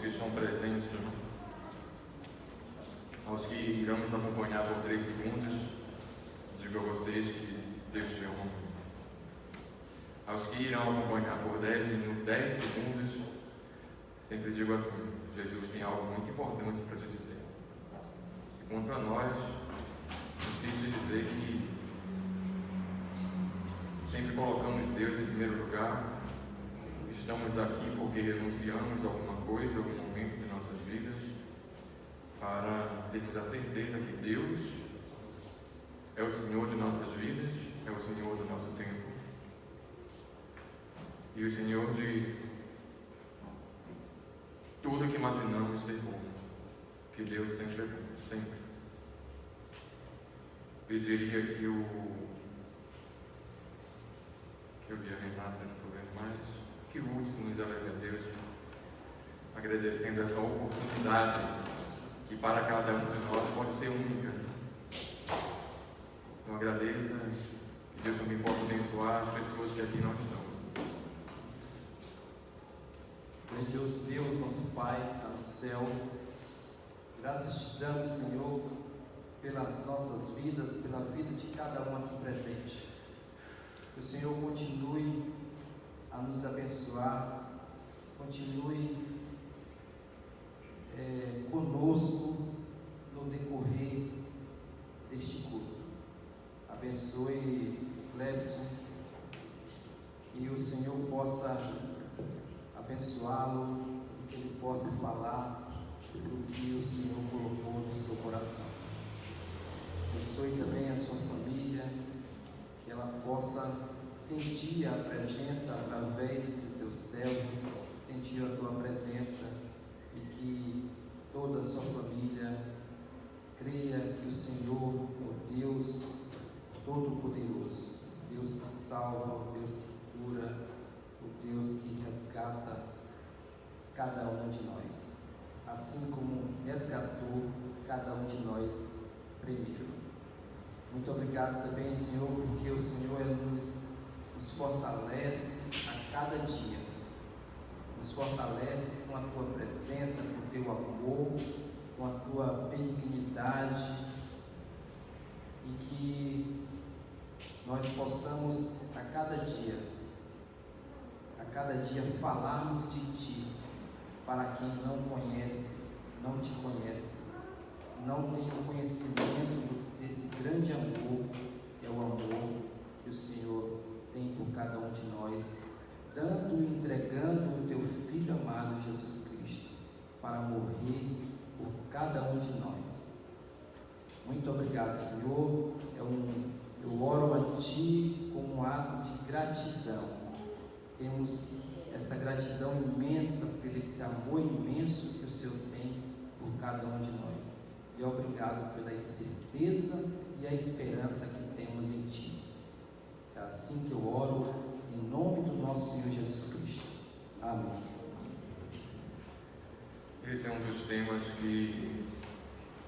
que estão presentes, né? Aos que irão nos acompanhar por 3 segundos, digo a vocês que Deus te ama muito. Aos que irão acompanhar por 10 minutos, 10 segundos, sempre digo assim: Jesus tem algo muito importante para te dizer. E quanto a nós, preciso dizer que sempre colocamos Deus em primeiro lugar. Estamos aqui porque renunciamos a alguma coisa, a algum momento de nossas vidas, para termos a certeza que Deus é o Senhor de nossas vidas, é o Senhor do nosso tempo e o Senhor de tudo que imaginamos ser bom, que Deus sempre é bom, sempre. Pediria que eu vi a Renata, não estou vendo mais, que o Hudson nos eleve a Deus, agradecendo essa oportunidade que para cada um de nós pode ser única. Então agradeça, que Deus também possa abençoar as pessoas que aqui não estão. Grandioso Deus, nosso Pai, está no céu, graças te damos, Senhor, pelas nossas vidas, pela vida de cada um aqui presente. Que o Senhor continue a nos abençoar, continue conosco no decorrer deste culto. Abençoe Clebson, que o Senhor possa abençoá-lo e que ele possa falar do que o Senhor colocou no seu coração. Abençoe também a sua família, que ela possa sentir a presença através do teu servo, sentir a tua presença, e que toda a sua família creia que o Senhor é o Deus Todo-Poderoso, o Deus que salva, o Deus que cura, o Deus que resgata cada um de nós, assim como resgatou cada um de nós primeiro. Muito obrigado também, Senhor, porque o Senhor nos fortalece a cada dia, nos fortalece com a tua presença, com o teu amor, com a tua benignidade, e que nós possamos a cada dia falarmos de Ti para quem não conhece, não Te conhece, não tem o conhecimento desse grande amor, que é o amor que o Senhor tem por cada um de nós, dando e entregando o Teu Filho amado Jesus Cristo para morrer por cada um de nós. Muito obrigado, Senhor. Eu oro a Ti como um ato de gratidão. Temos essa gratidão imensa por esse amor imenso que o Senhor tem por cada um de nós. E obrigado pela certeza e a esperança que temos em Ti. É assim que eu oro, em nome do nosso Senhor Jesus Cristo. Amém. Esse é um dos temas que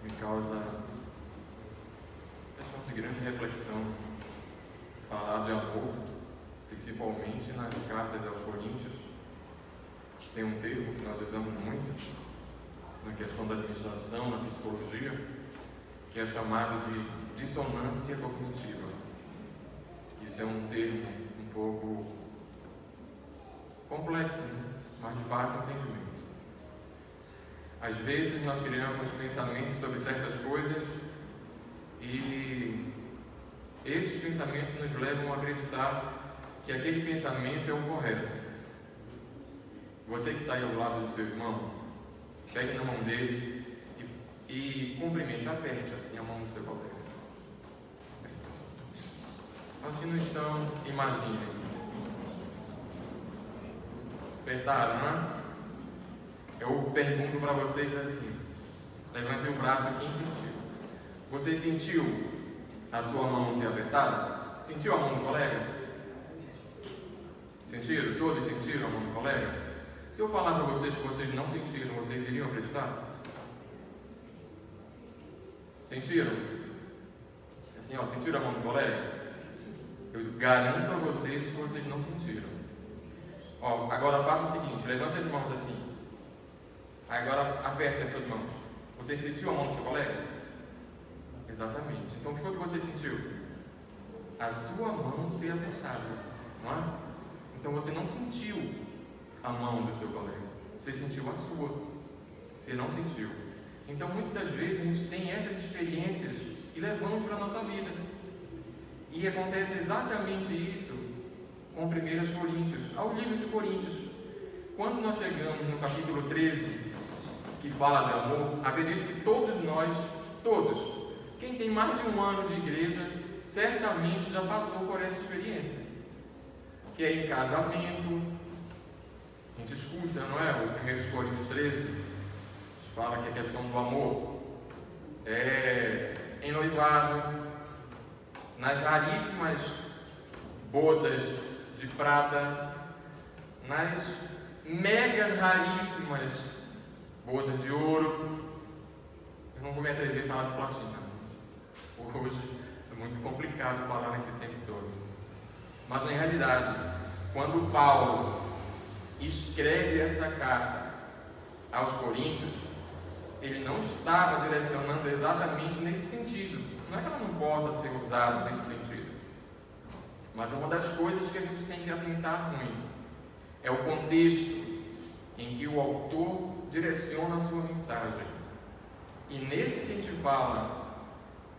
me causa de grande reflexão. Falar de amor, principalmente nas cartas aos Coríntios. Tem um termo que nós usamos muito na questão da administração, na psicologia, que é chamado de dissonância cognitiva. Isso é um termo um pouco complexo, mas de fácil entendimento. Às vezes nós criamos pensamentos sobre certas coisas e esses pensamentos nos levam a acreditar que aquele pensamento é o correto. Você que está aí ao lado do seu irmão, pegue na mão dele e cumprimente, aperte assim a mão do seu colega. Aos que não estão, imaginem. Apertaram, não é? Eu pergunto para vocês assim: levante o braço quem sentiu. Você sentiu a sua mão ser apertada? Sentiu a mão do colega? Sentiram? Todos sentiram a mão do colega? Se eu falar para vocês que vocês não sentiram, vocês iriam acreditar? Sentiram? Assim, ó, sentiram a mão do colega? Eu garanto a vocês que vocês não sentiram. Ó, agora faça o seguinte: levanta as mãos assim. Agora aperte as suas mãos. Você sentiu a mão do seu colega? Exatamente. Então o que foi que você sentiu? A sua mão ser apertada, não é? Então você não sentiu a mão do seu colega. Você sentiu a sua. Você não sentiu. Então muitas vezes a gente tem essas experiências e levamos para a nossa vida. E acontece exatamente isso com 1 Coríntios, ao livro de Coríntios. Quando nós chegamos no capítulo 13, que fala de amor, acredito que todos nós, quem tem mais de um ano de igreja, certamente já passou por essa experiência. Que é em casamento, a gente escuta, não é? O 1 Coríntios 13 fala que a questão do amor é em noivado, nas raríssimas bodas de prata, nas mega raríssimas bodas de ouro. Eu não vou me atrever a falar de platina. Hoje é muito complicado falar nesse tempo todo. Mas na realidade, quando Paulo escreve essa carta aos Coríntios, ele não estava direcionando exatamente nesse sentido. Não é que ela não possa ser usada nesse sentido, mas é uma das coisas que a gente tem que atentar muito. É o contexto em que o autor direciona a sua mensagem. E nesse que a gente fala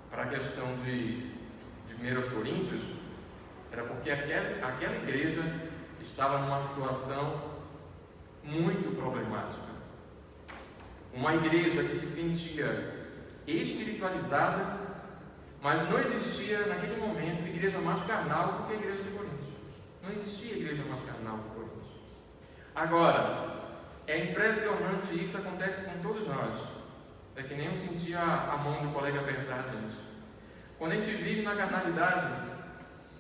para a questão de 1 Coríntios, era porque aquela igreja estava numa situação muito problemática. Uma igreja que se sentia espiritualizada, mas não existia naquele momento igreja mais carnal do que a igreja de Coríntios. Não existia igreja mais carnal do que Coríntios. Agora, é impressionante, isso acontece com todos nós. É que nem eu sentia a mão do colega apertar a gente. Quando a gente vive na carnalidade,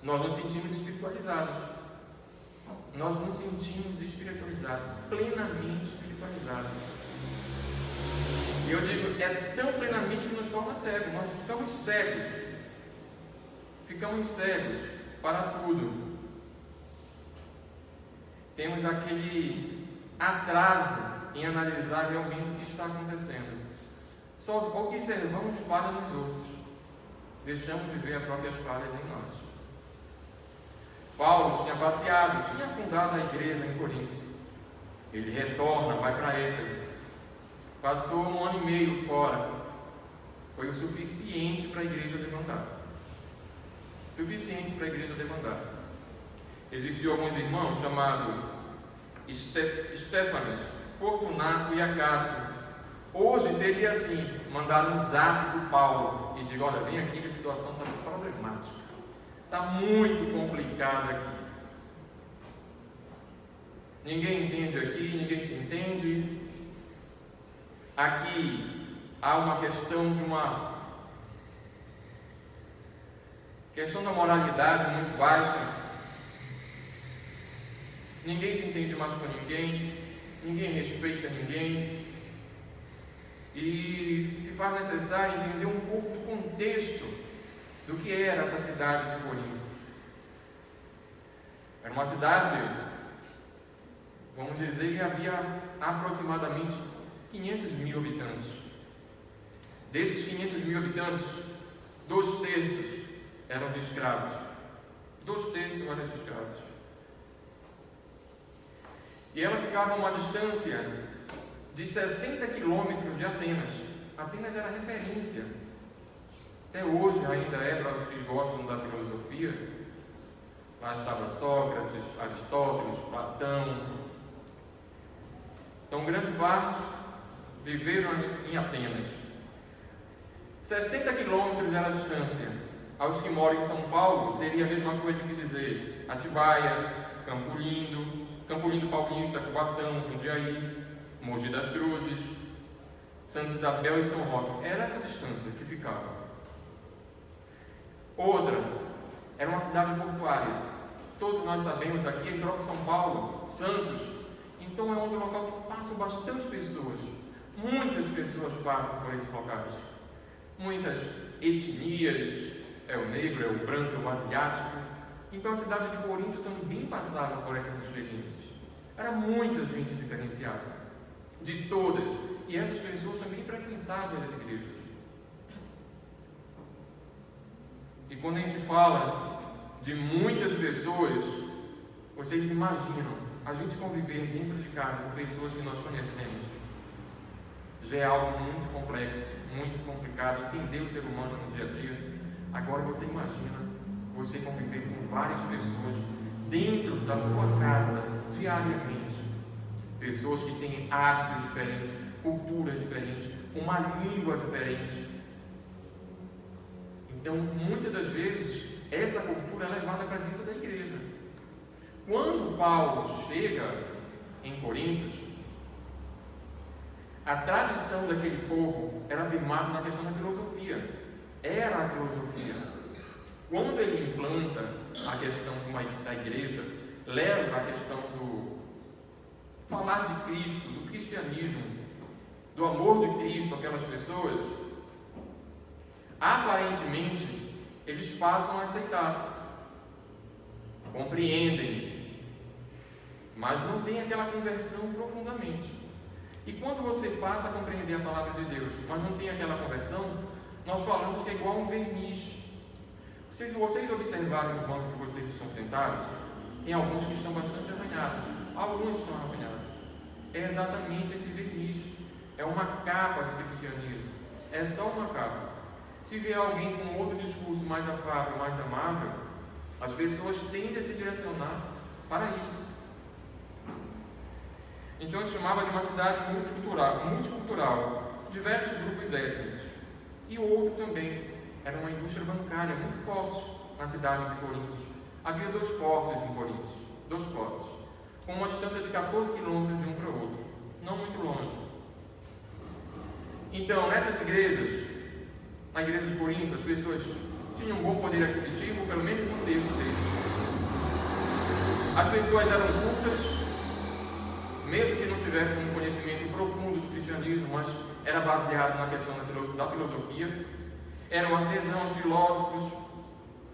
nós nos sentimos espiritualizados. Nós nos sentimos espiritualizados, plenamente espiritualizados. E eu digo, é tão plenamente que nos torna cegos. Nós ficamos cegos. Ficamos cegos para tudo. Temos aquele atraso em analisar realmente o que está acontecendo. Só observamos falhas nos outros. Deixamos de ver as próprias falhas em nós. Paulo tinha passeado, tinha fundado a igreja em Corinto. Ele retorna, vai para Éfeso. Passou 1 ano e meio fora. Foi o suficiente para a igreja demandar. Suficiente para a igreja demandar. Existiam alguns irmãos chamados Estéfanas, Fortunato e Acácio. Hoje seria assim: mandar um zap para o Paulo e dizer: olha, vem aqui que a situação está problemática. Está muito complicada aqui. Ninguém entende aqui, ninguém se entende. Aqui há uma questão da moralidade muito baixa. Ninguém se entende mais com ninguém respeita ninguém. E se faz necessário entender um pouco do contexto do que era essa cidade de Corinto. Era uma cidade, vamos dizer, que havia aproximadamente 500 mil habitantes. Desses 500 mil habitantes, 2/3 eram de escravos. 2/3 eram de escravos. E ela ficava a uma distância de 60 quilômetros de Atenas. Atenas era referência. Até hoje ainda é para os que gostam da filosofia. Lá estava Sócrates, Aristóteles, Platão. Então, grande parte viveram em Atenas. 60 quilômetros era a distância. Aos que moram em São Paulo, seria a mesma coisa que dizer Atibaia, Campo Lindo Paulista, Cubatão, Jundiaí, Mogi das Cruzes, Santa Isabel e São Roque. Era essa distância que ficava. Outra, era uma cidade portuária. Todos nós sabemos aqui, em próprio São Paulo, Santos, então é um local que passam bastante pessoas. Muitas pessoas passam por esses locais. Muitas etnias, é o negro, é o branco, é o asiático. Então a cidade de Corinto também passava por essas experiências. Era muita gente diferenciada. de todas. E essas pessoas também frequentavam as igrejas. E quando a gente fala de muitas pessoas, vocês imaginam a gente conviver dentro de casa com pessoas que nós conhecemos. Já é algo muito complexo, muito complicado, entender o ser humano no dia a dia. Agora você imagina você conviver com várias pessoas dentro da tua casa, diariamente. Pessoas que têm hábitos diferentes, culturas diferentes, uma língua diferente. Então, muitas das vezes, essa cultura é levada para dentro da igreja. Quando Paulo chega em Coríntios, a tradição daquele povo era firmada na questão da filosofia. Era a filosofia. Quando ele implanta a questão da igreja, leva a questão do falar de Cristo, do cristianismo, do amor de Cristo àquelas pessoas, aparentemente eles passam a aceitar, compreendem, mas não tem aquela conversão profundamente. E quando você passa a compreender a palavra de Deus, mas não tem aquela conversão, nós falamos que é igual um verniz. Se vocês observarem no banco que vocês estão sentados, tem alguns que estão bastante arranhados, alguns estão arranhados. É exatamente esse verniz. É uma capa de cristianismo. É só uma capa. Se vier alguém com outro discurso mais afável, mais amável, as pessoas tendem a se direcionar para isso. Então a gente chamava de uma cidade multicultural, diversos grupos étnicos. E o outro também era uma indústria bancária muito forte na cidade de Coríntios. Havia 2 portos em Coríntios, 2 portos, com uma distância de 14 quilômetros de um para o outro, não muito longe. Então, nessas igrejas, na igreja de Corinto, as pessoas tinham um bom poder aquisitivo, pelo menos um terço deles. As pessoas eram cultas, mesmo que não tivessem um conhecimento profundo do cristianismo, mas era baseado na questão da filosofia. Eram artesãos, filósofos.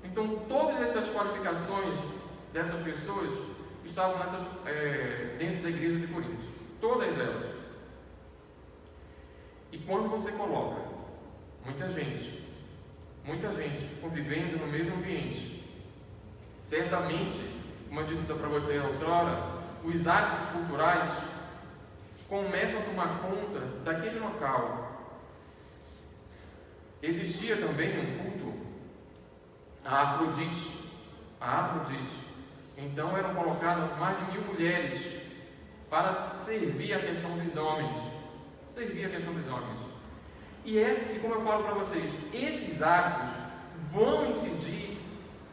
Então, todas essas qualificações dessas pessoas estavam dentro da igreja de Corinto. Todas elas. E quando você coloca muita gente convivendo no mesmo ambiente, certamente, como eu disse para você outrora, os hábitos culturais começam a tomar conta daquele local. Existia também um culto a Afrodite. Então eram colocadas mais de 1000 mulheres para servir a questão dos homens. E como eu falo para vocês, esses hábitos vão incidir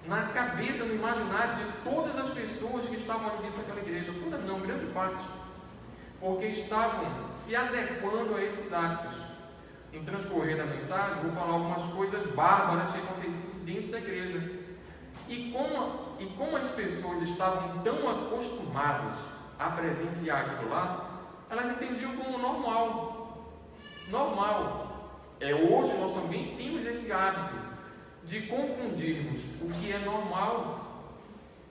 na cabeça, no imaginário de todas as pessoas que estavam ali dentro daquela igreja. Todas não, grande parte. Porque estavam se adequando a esses hábitos. No transcorrer da mensagem, vou falar algumas coisas bárbaras que aconteciam dentro da igreja. E como as pessoas estavam tão acostumadas a presenciar aquilo lá, elas entendiam como normal. Hoje nós também temos esse hábito de confundirmos o que é normal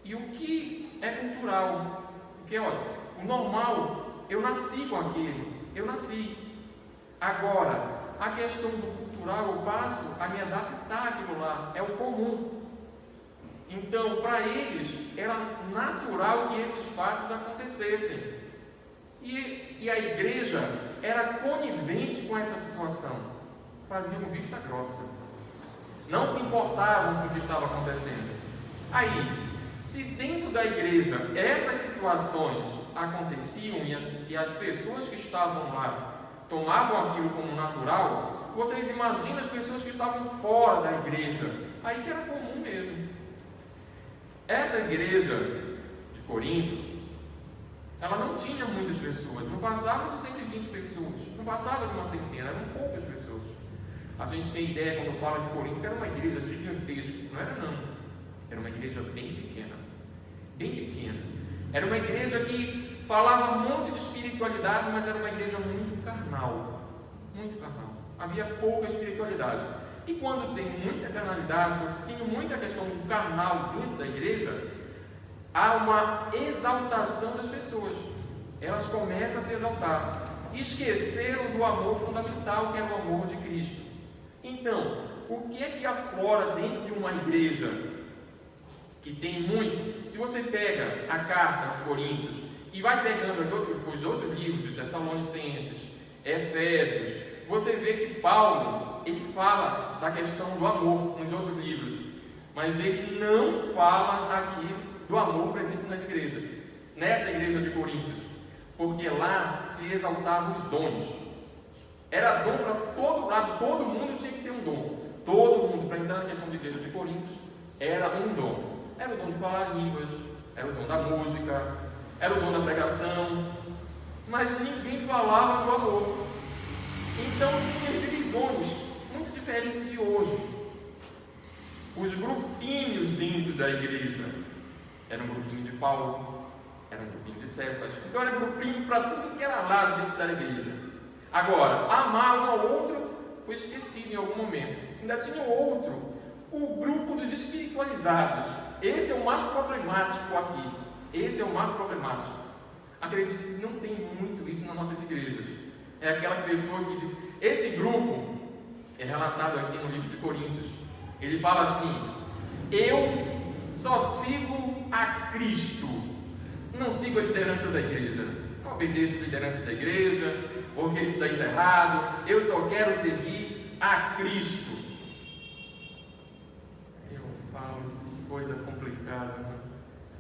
e o que é cultural. Porque, olha, o normal, eu nasci com aquilo, Agora, a questão do cultural, eu passo a me adaptar àquilo lá, é o comum. Então, para eles, era natural que esses fatos acontecessem. E a igreja era conivente com essa situação. Faziam vista grossa. Não se importavam com o que estava acontecendo. Aí, se dentro da igreja essas situações aconteciam e as pessoas que estavam lá tomavam aquilo como natural, vocês imaginam as pessoas que estavam fora da igreja. Aí que era comum mesmo. Essa igreja de Corinto, ela não tinha muitas pessoas, não passava de 120 pessoas, não passava de uma centena, eram poucas pessoas. A gente tem ideia, quando fala de Corinto, que era uma igreja gigantesca. Não era não, era uma igreja bem pequena. Era uma igreja que falava muito de espiritualidade, mas era uma igreja muito carnal. Havia pouca espiritualidade. E quando tem muita carnalidade, tem muita questão do carnal dentro da igreja, há uma exaltação das pessoas. Elas começam a se exaltar. esqueceram do amor fundamental, que é o amor de Cristo. Então, o que é que aflora dentro de uma igreja que tem muito? Se você pega a carta aos Coríntios e vai pegando os outros livros de Tessalonicenses, Efésios, você vê que Paulo, ele fala da questão do amor nos outros livros, mas ele não fala aqui do amor presente nas igrejas, nessa igreja de Coríntios, porque lá se exaltavam os dons. Era dom para todo lado, todo mundo tinha que ter um dom. Todo mundo, para entrar na questão de igreja de Coríntios, era um dom. Era o dom de falar línguas, era o dom da música, era o dom da pregação, mas ninguém falava do amor. Então tinha divisões muito diferentes de hoje. Os grupinhos dentro da igreja, era um grupinho de Paulo, era um grupinho de Cefas, então era grupinho para tudo que era lado dentro da igreja. Agora, amar um ao outro foi esquecido em algum momento. Ainda tinha outro, o grupo dos espiritualizados. Esse é o mais problemático aqui. Esse é o mais problemático. Acredito que não tem muito isso nas nossas igrejas. É aquela pessoa que... Esse grupo é relatado aqui no livro de Coríntios. Ele fala assim: eu só sigo a Cristo, não sigo a liderança da igreja, não obedeço a liderança da igreja, porque isso daí está errado, eu só quero seguir a Cristo. Eu falo isso, que coisa complicada, né?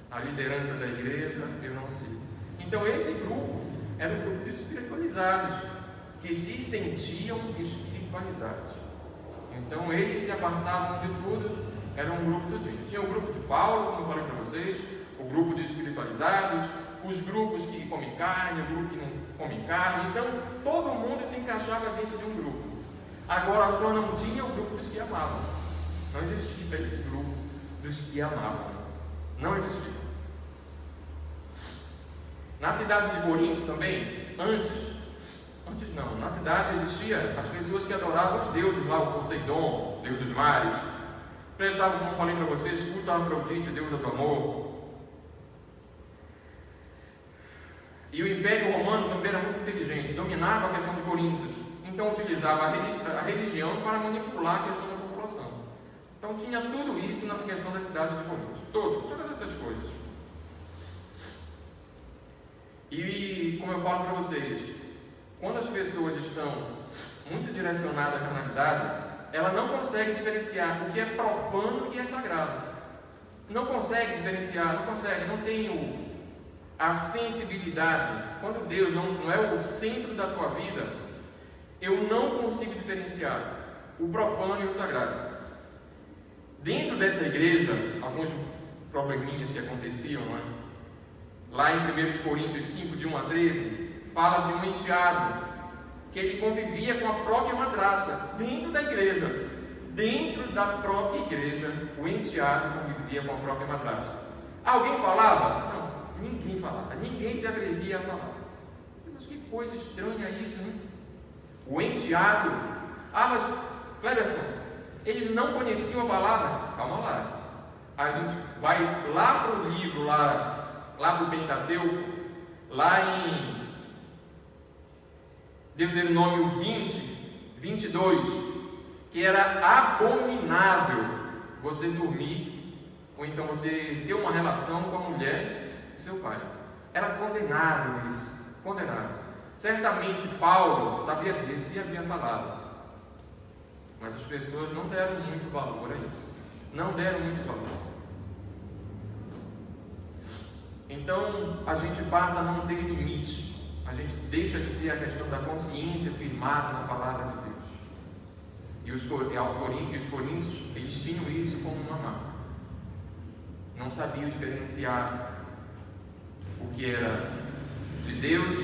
A liderança da igreja eu não sigo. Então esse grupo era um grupo de espiritualizados, que se sentiam espiritualizados. Então eles se apartavam de tudo, era um grupo todinho. Tinha o grupo de Paulo, como eu falei para vocês, o grupo de espiritualizados, os grupos que comem carne, o grupo que não come carne. Então todo mundo se encaixava dentro de um grupo. Agora só não tinha o grupo dos que amavam. Não existia esse grupo dos que amavam. Não existia. Na cidade de Corinto também, antes não, na cidade existia as pessoas que adoravam os deuses lá, o Poseidon, deus dos mares, prestavam, como falei para vocês, culto a Afrodite, deusa do amor. E o Império Romano também era muito inteligente, dominava a questão de Coríntios, então utilizava a religião para manipular a questão da população. Então tinha tudo isso nessa questão da cidade de Coríntios, todas essas coisas. E como eu falo para vocês, quando as pessoas estão muito direcionadas à carnalidade, ela não consegue diferenciar o que é profano e o que é sagrado. Não consegue diferenciar, não tem a sensibilidade. Quando Deus não é o centro da tua vida, eu não consigo diferenciar o profano e o sagrado. Dentro dessa igreja, alguns probleminhas que aconteciam, não é? Lá em 1 Coríntios 5, de 1 a 13, fala de um enteado que ele convivia com a própria madrasta dentro da igreja. Dentro da própria igreja, o enteado convivia com a própria madrasta. Alguém falava? Não, ninguém falava, ninguém se atrevia a falar. Mas que coisa estranha isso, né? O enteado, mas Cleberson, eles não conheciam a palavra? Calma lá. A gente vai lá para o livro, lá para o Pentateuco, lá em Deuteronômio 20, 22, que era abominável você dormir, ou então você ter uma relação com a mulher de seu pai. Era condenável isso, condenável. Certamente Paulo sabia disso e havia falado, mas as pessoas não deram muito valor a isso, não deram muito valor. Então a gente passa a não ter limite, a gente deixa de ter a questão da consciência firmada na palavra de Deus. E os coríntios, eles tinham isso como uma marca. Não sabiam diferenciar o que era de Deus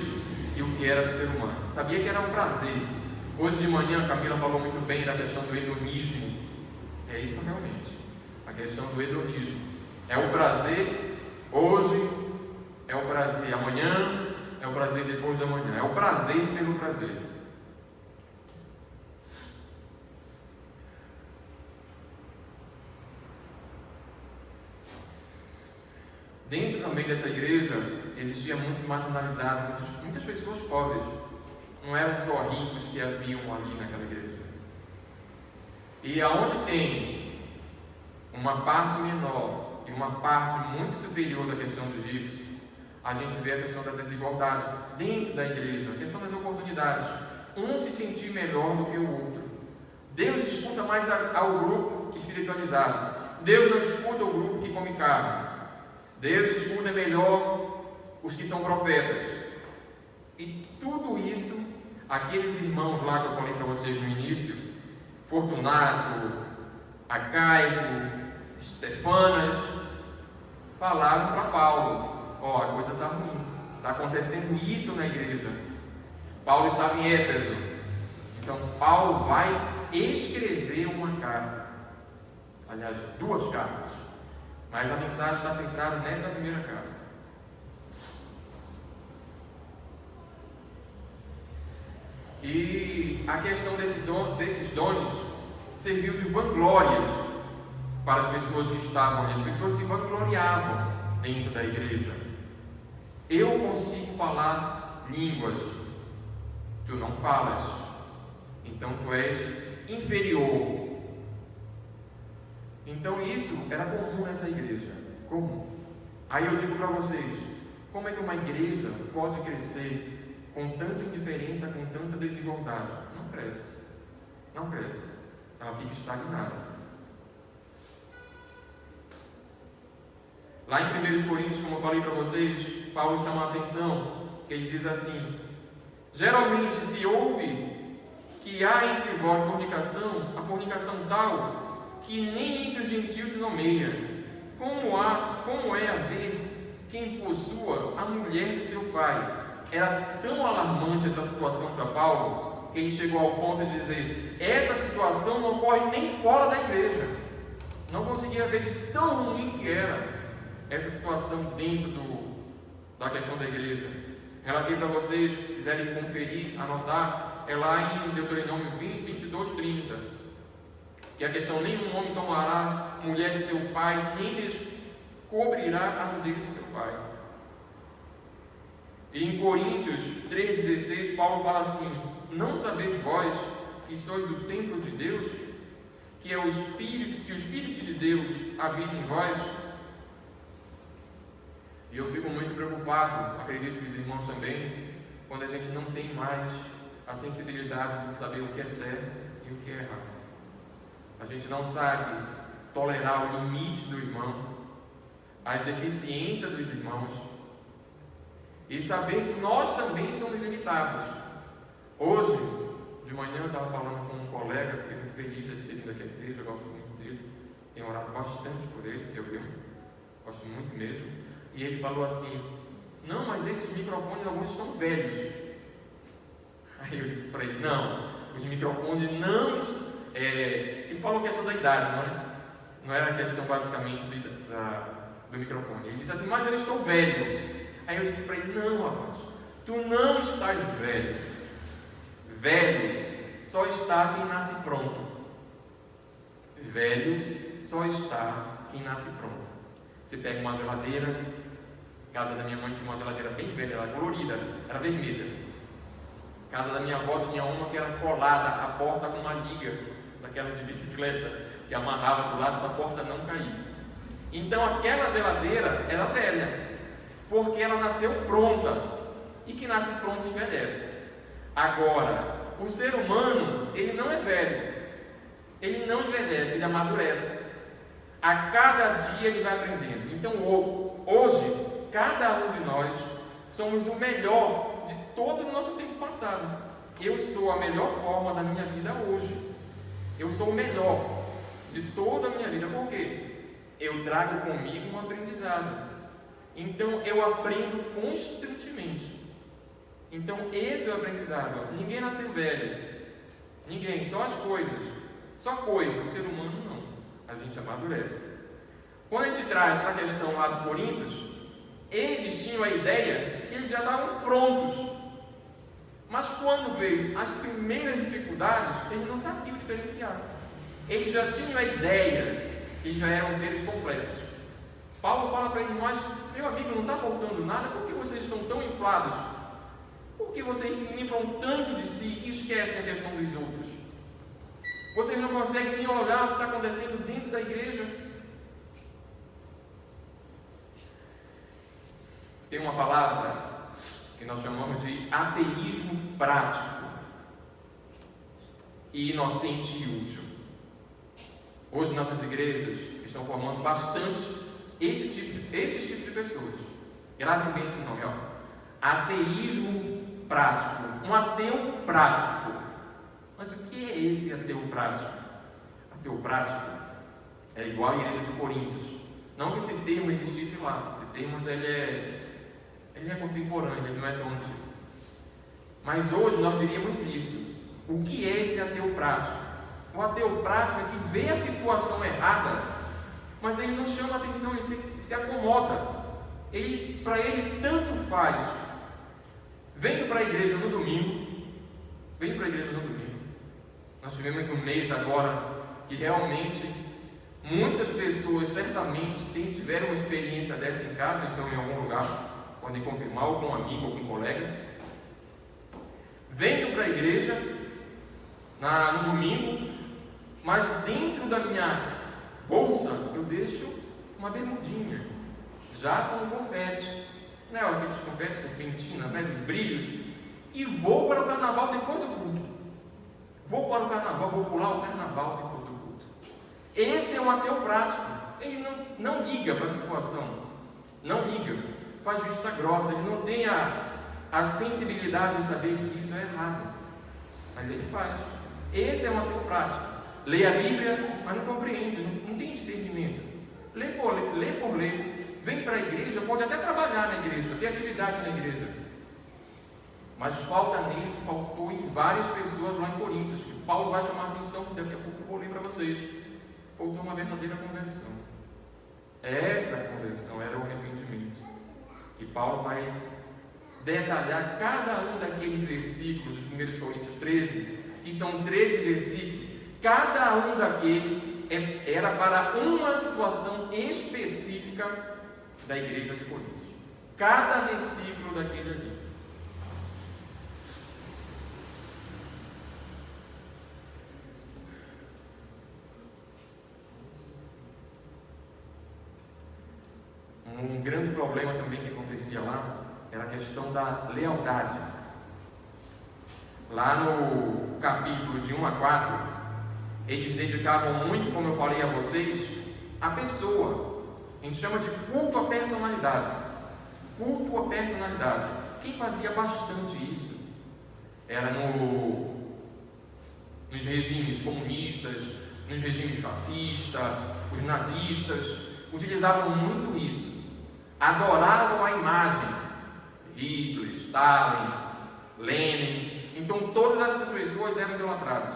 e o que era do ser humano. Sabia que era um prazer. Hoje de manhã a Camila falou muito bem da questão do hedonismo. É isso realmente, a questão do hedonismo. É o prazer hoje, é o prazer amanhã, é o prazer depois da manhã. É o prazer pelo prazer. Dentro também dessa igreja existia muito marginalizado, muitas pessoas pobres não eram só ricos que haviam ali naquela igreja. E aonde tem uma parte menor e uma parte muito superior da questão dos ricos, a gente vê a questão da desigualdade dentro da igreja, a questão das oportunidades. Um se sentir melhor do que o outro. Deus escuta mais ao grupo espiritualizado. Deus não escuta o grupo que come carne. Deus escuta melhor os que são profetas. E tudo isso, aqueles irmãos lá que eu falei para vocês no início, Fortunato, Acaico, Estefanas, falaram para Paulo: ó, a coisa está ruim, está acontecendo isso na igreja. Paulo estava em Éfeso, então Paulo vai escrever uma carta, aliás, 2 cartas, mas a mensagem está centrada nessa primeira carta. E a questão desses dons serviu de vanglórias para as pessoas que estavam ali. As pessoas se vangloriavam dentro da igreja. Eu consigo falar línguas, tu não falas, então tu és inferior. Então isso era comum nessa igreja, comum. Aí eu digo para vocês, como é que uma igreja pode crescer com tanta indiferença, com tanta desigualdade? Não cresce, não cresce, ela fica estagnada. Lá em 1 Coríntios, como eu falei para vocês, Paulo chama a atenção, ele diz assim: geralmente se ouve que há entre vós fornicação, a fornicação tal, que nem entre os gentios se nomeia. Como é haver quem possua a mulher de seu pai? Era tão alarmante essa situação para Paulo, que ele chegou ao ponto de dizer: essa situação não ocorre nem fora da igreja. Não conseguia ver de tão ruim que era essa situação dentro da questão da igreja. Relatei para vocês, se quiserem conferir, anotar, é lá em Deuteronômio 22:30, que a questão: nenhum homem tomará mulher de seu pai, nem descobrirá a nudez de seu pai. E em Coríntios 3,16, Paulo fala assim: não sabeis vós que sois o templo de Deus, que o Espírito de Deus habita em vós? E eu fico muito preocupado, acredito que os irmãos também, quando a gente não tem mais a sensibilidade de saber o que é certo e o que é errado. A gente não sabe tolerar o limite do irmão, as deficiências dos irmãos, e saber que nós também somos limitados. Hoje, de manhã, eu estava falando com um colega, fiquei muito feliz de ter vindo aqui à igreja, eu gosto muito dele, tenho orado bastante por ele, gosto muito mesmo. E ele falou assim: não, mas esses microfones, alguns estão velhos. Aí eu disse para ele: não, os microfones não... Ele falou que é só da idade, não é? Não era a questão basicamente do microfone. Ele disse assim: mas eu estou velho. Aí eu disse para ele: não, rapaz, tu não estás velho. Velho só está quem nasce pronto. Velho só está quem nasce pronto. Você pega uma geladeira. Casa da minha mãe tinha uma geladeira bem velha, era colorida, era vermelha. Casa da minha avó tinha uma que era colada à porta com uma liga, daquela de bicicleta, que amarrava do lado para a porta não cair. Então aquela geladeira era velha, porque ela nasceu pronta, e que nasce pronto envelhece. Agora, o ser humano, ele não é velho, ele não envelhece, ele amadurece. A cada dia ele vai aprendendo. Então hoje, cada um de nós somos o melhor de todo o nosso tempo passado. Eu sou a melhor forma da minha vida hoje. Eu sou o melhor de toda a minha vida. Por quê? Eu trago comigo um aprendizado. Então eu aprendo constantemente. Então esse é o aprendizado. Ninguém nasceu velho. Ninguém, só as coisas. Só coisa. O ser humano não. A gente amadurece. Quando a gente traz para a questão lá de Coríntios, eles tinham a ideia que eles já estavam prontos. Mas quando veio as primeiras dificuldades, eles não sabiam diferenciar. Eles já tinham a ideia que eles já eram seres completos. Paulo fala para eles: mas meu amigo, não está faltando nada, por que vocês estão tão inflados? Por Por que vocês se livram tanto de si e esquecem a questão dos outros? Vocês não conseguem nem olhar o que está acontecendo dentro da igreja? Tem uma palavra que nós chamamos de ateísmo prático e inocente e útil. Hoje nossas igrejas estão formando bastante esse tipo de pessoas. Gravem bem esse nome, ó. Ateísmo prático. Um ateu prático. Mas o que é esse ateu prático? Ateu prático é igual à igreja de Corinto. Não que esse termo existisse lá. Esse termo ele é contemporâneo, ele não é tão antigo. Mas hoje nós diríamos isso. O que é esse ateu prático? O ateu prático é que vê a situação errada, mas ele não chama atenção, ele se acomoda. Para ele tanto faz. Venho para a igreja no domingo. Nós tivemos um mês agora que realmente muitas pessoas certamente tiveram uma experiência dessa em casa, então em algum lugar, podem confirmar, ou com um amigo, ou com um colega. Venho para a igreja no domingo, mas dentro da minha bolsa eu deixo uma bermudinha, já com confete, né? Aqueles confetes, serpentina, né? Dos brilhos, e vou para o carnaval depois do culto. Vou pular o carnaval depois do culto. Esse é um ateu prático. Ele não liga para a situação, não liga, faz vista grossa, ele não tem a sensibilidade de saber que isso é errado, mas ele faz. Esse é um ateu prático. Lê a Bíblia, mas não compreende, não tem discernimento. Lê por ler, vem para a igreja, pode até trabalhar na igreja, ter atividade na igreja, mas faltou em várias pessoas lá em Corinto, que Paulo vai chamar a atenção, que daqui a pouco eu vou ler para vocês. Faltou uma verdadeira conversão. Essa conversão era o arrependimento, que Paulo vai detalhar cada um daqueles versículos de 1 Coríntios 13, que são 13 versículos. Cada um daquele era para uma situação específica da igreja de Corinto. Cada versículo daquele ali. Um grande problema também que acontecia lá era a questão da lealdade. Lá no capítulo de 1 a 4, eles dedicavam muito, como eu falei a vocês, a pessoa. A gente chama de culto à personalidade. Culto à personalidade. Quem fazia bastante isso era nos regimes comunistas, nos regimes fascistas, os nazistas utilizavam muito isso. Adoravam a imagem, Hitler, Stalin, Lenin. Então todas essas pessoas eram idolatradas.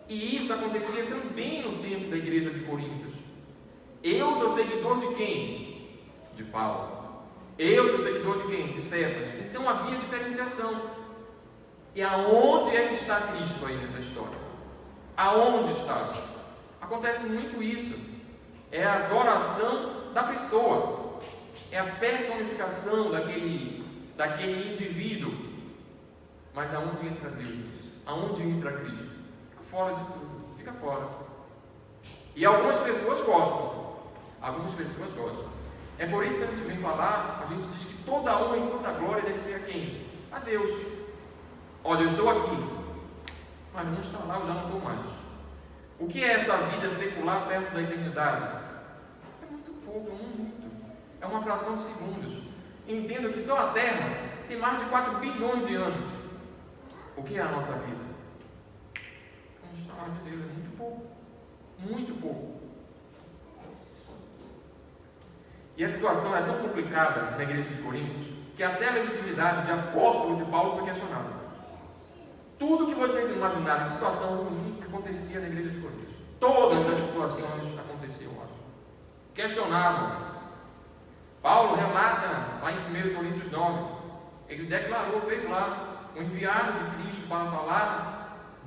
E isso acontecia também no tempo da igreja de Corinto. Eu sou seguidor de quem? De Paulo. Eu sou seguidor de quem? De Cefas. Então havia diferenciação. E aonde é que está Cristo aí nessa história? Aonde está? Acontece muito isso. É a adoração da pessoa, é a personificação daquele indivíduo. Mas aonde entra Deus? Aonde entra Cristo? Fica fora de tudo, fica fora. E algumas pessoas gostam. É por isso que a gente vem falar, a gente diz que toda honra e toda glória deve ser a quem? A Deus. Olha, eu estou aqui, mas não está lá, eu já não estou mais. O que é essa vida secular perto da eternidade? Muito. É uma fração de segundos. Entenda que só a Terra tem mais de 4 bilhões de anos. O que é a nossa vida? Vamos falar de Deus, é muito pouco. E a situação é tão complicada na igreja de Corinto que até a legitimidade de apóstolo de Paulo foi questionada. Tudo que vocês imaginarem de situação ruim acontecia na igreja de Corinto. Todas as situações aconteciam lá. Questionavam. Paulo relata lá em 1 Coríntios 9, ele declarou, fez lá, o enviado de Cristo para falar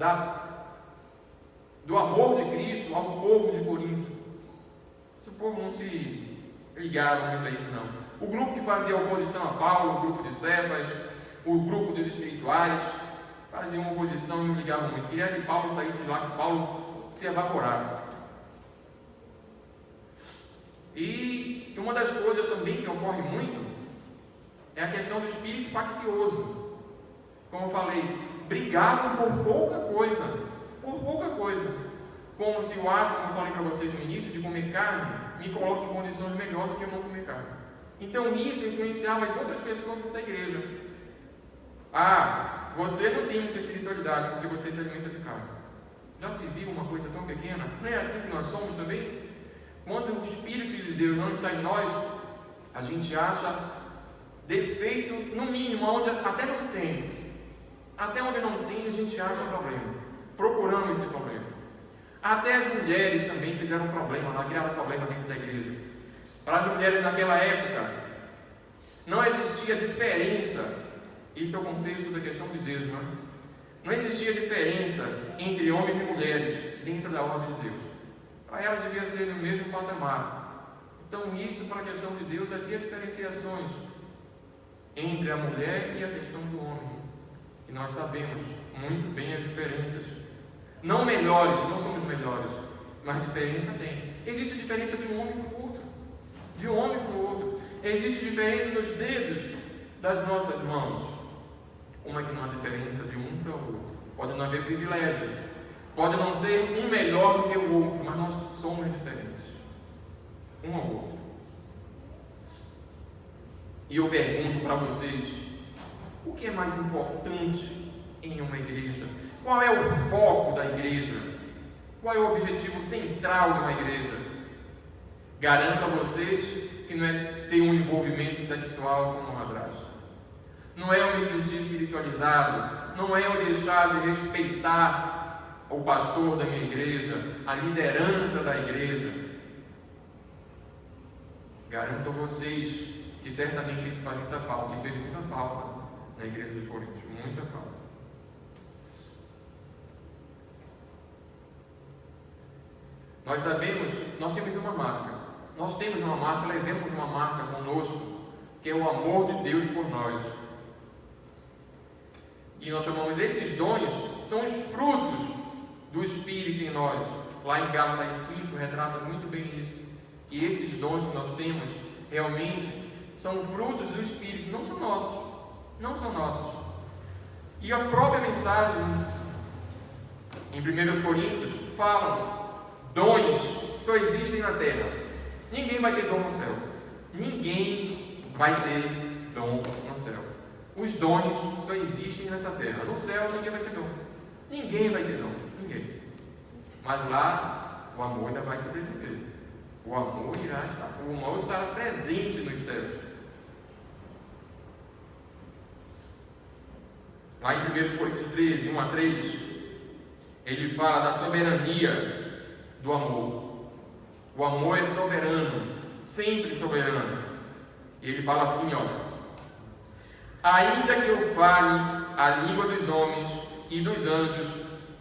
do amor de Cristo ao povo de Corinto. Esse povo não se ligava muito a isso não. O grupo que fazia oposição a Paulo, o grupo de Cefas, o grupo dos espirituais faziam uma oposição e não ligavam muito. Queria que Paulo saísse de lá, que Paulo se evaporasse. E uma das coisas também que ocorre muito é a questão do espírito faccioso. Como eu falei, brigavam por pouca coisa. Como se o ato, como eu falei para vocês no início, de comer carne, me coloque em condições melhores do que eu não comer carne. Então isso influenciava as outras pessoas da igreja. Ah, você não tem muita espiritualidade porque você se alimenta de carne. Já se viu uma coisa tão pequena? Não é assim que nós somos também? Quando o Espírito de Deus não está em nós, a gente acha defeito, no mínimo, onde até não tem. Até onde não tem, a gente acha problema. Procuramos esse problema. Até as mulheres também fizeram problema lá, criaram problema dentro da igreja. Para as mulheres naquela época, não existia diferença. Isso é o contexto da questão de Deus, não é? Não existia diferença entre homens e mulheres dentro da ordem de Deus. Para ela devia ser no mesmo patamar. Então isso, para a questão de Deus, havia diferenciações entre a mulher e a questão do homem. E nós sabemos muito bem as diferenças. Não melhores, não somos melhores, mas diferença tem. Existe diferença de um homem para o outro. De um homem para o outro. Existe diferença nos dedos das nossas mãos. Como é que não há diferença de um para o outro? Pode não haver privilégios. Pode não ser um melhor do que o outro, mas nós somos diferentes. Um ao outro. E eu pergunto para vocês, o que é mais importante em uma igreja? Qual é o foco da igreja? Qual é o objetivo central de uma igreja? Garanto a vocês que não é ter um envolvimento sexual com uma madrasta. Não é eu me sentir espiritualizado. Não é eu deixar de respeitar o pastor da minha igreja, a liderança da igreja. Garanto a vocês que certamente isso faz muita falta, e fez muita falta na igreja de Corinto, muita falta. Nós sabemos, nós temos uma marca, levemos uma marca conosco, que é o amor de Deus por nós. E nós chamamos esses dons, são os frutos do Espírito em nós. Lá em Gálatas 5 retrata muito bem isso. Que esses dons que nós temos, realmente, são frutos do Espírito, não são nossos. Não são nossos. E a própria mensagem, em 1 Coríntios, fala: dons só existem na terra. Ninguém vai ter dom no céu. Ninguém vai ter dom no céu. Os dons só existem nessa terra. No céu ninguém vai ter dom. Ninguém vai ter dom. Ninguém. Mas lá o amor ainda vai se desenvolver. O amor irá estar. O amor estará presente nos céus. Lá em 1 Coríntios 13, 1 a 3, ele fala da soberania do amor. O amor é soberano, sempre soberano. E ele fala assim, ó: ainda que eu fale a língua dos homens e dos anjos,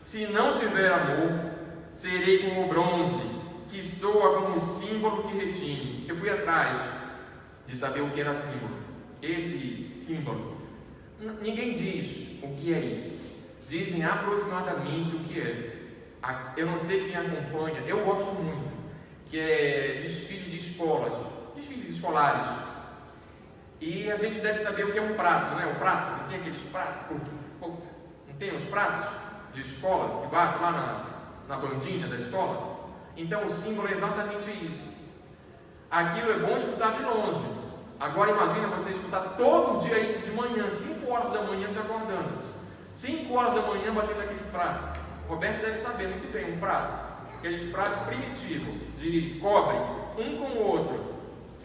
se não tiver amor, serei como o bronze, que soa como símbolo que retine. Eu fui atrás de saber o que era símbolo. Esse símbolo, ninguém diz o que é isso. Dizem aproximadamente o que é. Eu não sei quem acompanha, eu gosto muito, que é desfile de escolas, desfiles escolares. E a gente deve saber o que é um prato, né? O prato, não tem aqueles pratos, não tem os pratos de escola que batem lá na bandinha da escola? Então o símbolo é exatamente isso. Aquilo é bom escutar de longe. Agora imagina você escutar todo dia isso de manhã, 5 horas da manhã te acordando. 5 horas da manhã batendo aquele prato. O Roberto deve saber muito bem, um prato. Aqueles pratos primitivos, de cobre, um com o outro.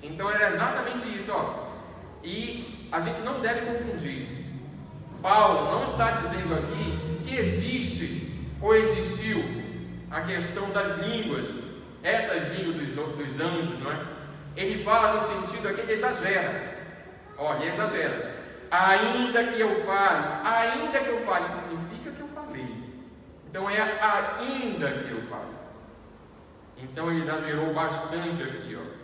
Então era exatamente isso, ó. E a gente não deve confundir. Paulo não está dizendo aqui que existe ou existiu a questão das línguas, essas línguas dos anjos, não é? Ele fala no sentido aqui que exagera. Olha, exagera. Ainda que eu fale, significa que eu falei. Então é ainda que eu fale. Então ele exagerou bastante aqui, ó.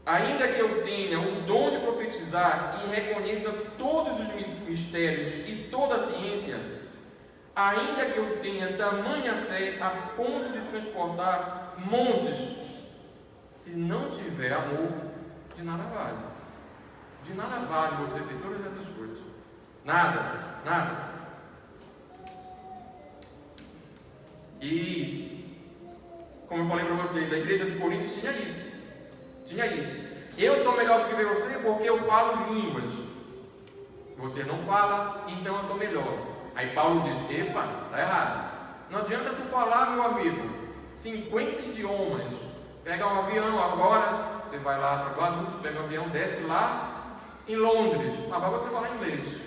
ainda que eu tenha o dom de profetizar e reconheça todos os mistérios e toda a ciência, ainda que eu tenha tamanha fé a ponto de transportar montes, se não tiver amor, de nada vale. De nada vale você ter todas essas coisas. Nada, nada. E, como eu falei para vocês, a igreja de Corinto tinha isso. Tinha isso. Eu sou melhor do que você porque eu falo línguas. Você não fala, então eu sou melhor. Aí Paulo diz: epa, está errado. Não adianta tu falar, meu amigo, 50 idiomas. Pega um avião agora, você vai lá para Guarulhos, pega um avião, desce lá em Londres. Lá você falar inglês.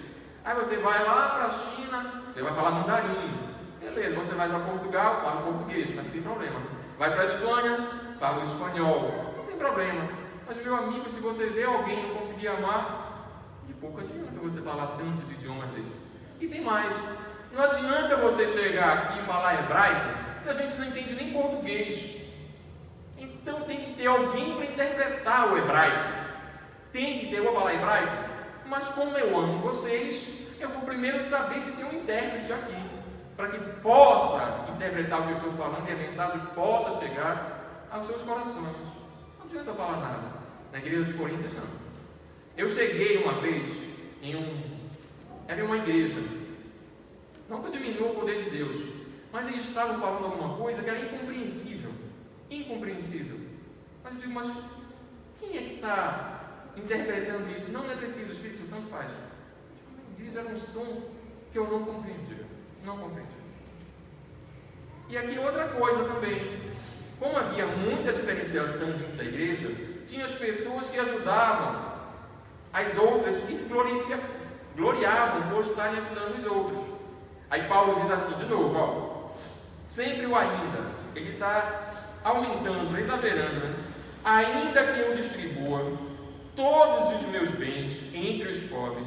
Aí você vai lá para a China, você vai falar mandarim. Beleza, você vai para Portugal, fala português, mas não tem problema. Vai para a Espanha, fala o espanhol, não tem problema. Mas, meu amigo, se você vê alguém não conseguir amar, de pouco adianta você falar tantos idiomas desses. E tem mais, não adianta você chegar aqui e falar hebraico se a gente não entende nem português. Então tem que ter alguém para interpretar o hebraico. Tem que ter, eu vou falar hebraico, mas como eu amo vocês, eu vou primeiro saber se tem um intérprete aqui, para que possa interpretar o que eu estou falando e a mensagem possa chegar aos seus corações. Não adianta eu falar nada. Na igreja de Corinto, não. Eu cheguei uma vez era uma igreja. Não que eu diminua o poder de Deus, mas eles estavam falando alguma coisa que era incompreensível. Incompreensível. Mas eu digo, mas quem é que está interpretando isso? Não é preciso, o Espírito Santo faz. Eles era um som que eu não compreendia. Não compreendia. E aqui outra coisa também. Como havia muita diferenciação dentro da igreja, tinha as pessoas que ajudavam as outras e se gloriavam por estarem ajudando os outros. Aí Paulo diz assim, de novo, ó, sempre o ainda, ele está aumentando, exagerando, né? Ainda que eu distribua todos os meus bens entre os pobres,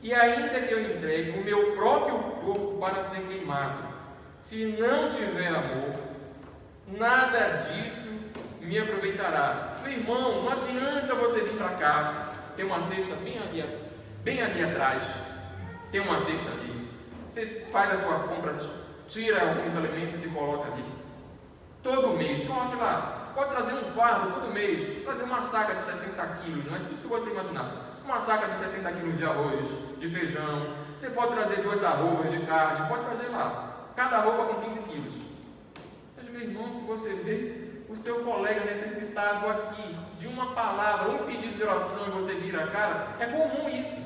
e ainda que eu entregue o meu próprio corpo para ser queimado, se não tiver amor, nada disso me aproveitará. Meu irmão, não adianta você vir para cá, tem uma cesta bem ali atrás, tem uma cesta ali, você faz a sua compra, tira alguns alimentos e coloca ali. Todo mês, coloque lá, pode trazer um fardo todo mês, trazer uma saca de 60 quilos, não é tudo que você imaginar. Uma saca de 60 quilos de arroz, de feijão, você pode trazer 2 arrobas de carne, pode trazer lá, cada arroba com 15 quilos. Mas, meu irmão, se você vê o seu colega necessitado aqui de uma palavra, um pedido de oração e você vira a cara, é comum isso,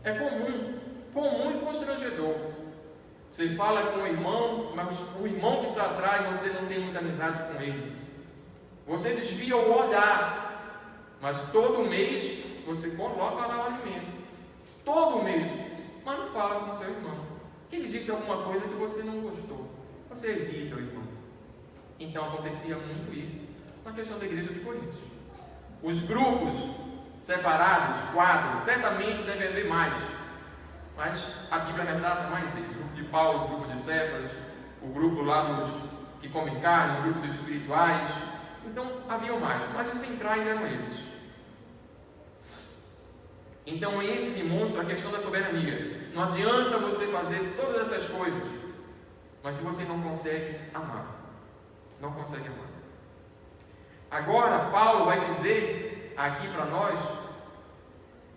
é comum e constrangedor. Você fala com o irmão, mas o irmão que está atrás, você não tem muita amizade com ele. Você desvia o olhar, mas todo mês você coloca lá o alimento. Todo mês, mas não fala com o seu irmão. Que ele disse alguma coisa que você não gostou, você evita o irmão. Então acontecia muito isso na questão da igreja de Corinto. Os grupos separados, 4, certamente deve haver mais, mas a Bíblia relata mais isso. O grupo de Paulo, o grupo de Cefas, o grupo lá dos que comem carne, o grupo dos espirituais. Então havia mais, mas os centrais eram esses. Então esse demonstra a questão da soberania. Não adianta você fazer todas essas coisas, mas se você não consegue amar, não consegue amar. Agora Paulo vai dizer aqui para nós,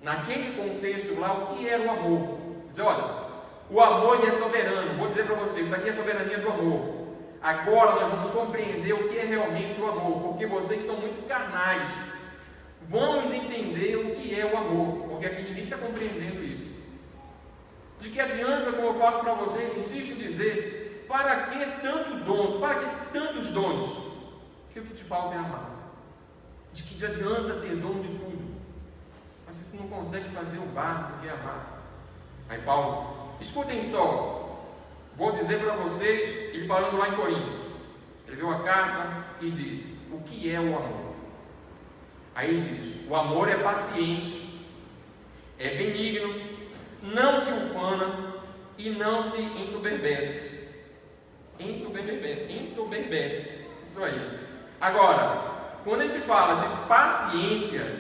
naquele contexto lá, o que era o amor. Dizer, olha, o amor ele é soberano. Vou dizer para vocês, isso aqui é a soberania do amor. Agora nós vamos compreender o que é realmente o amor, porque vocês são muito carnais. Vamos entender o que é o amor, porque aqui ninguém está compreendendo isso. De que adianta, como eu falo para vocês, insisto em dizer, para que tanto dom, para que tantos dons, se o que te falta é amar? De que te adianta ter dom de tudo, mas se tu não consegue fazer o básico que é amar? Aí Paulo, escutem só, vou dizer para vocês, ele falando lá em Corinto, escreveu a carta e diz, o que é o amor? Aí ele diz, o amor é paciente, é benigno, não se ufana e não se ensoberbece. Ensoberbece, isso aí. Agora, quando a gente fala de paciência,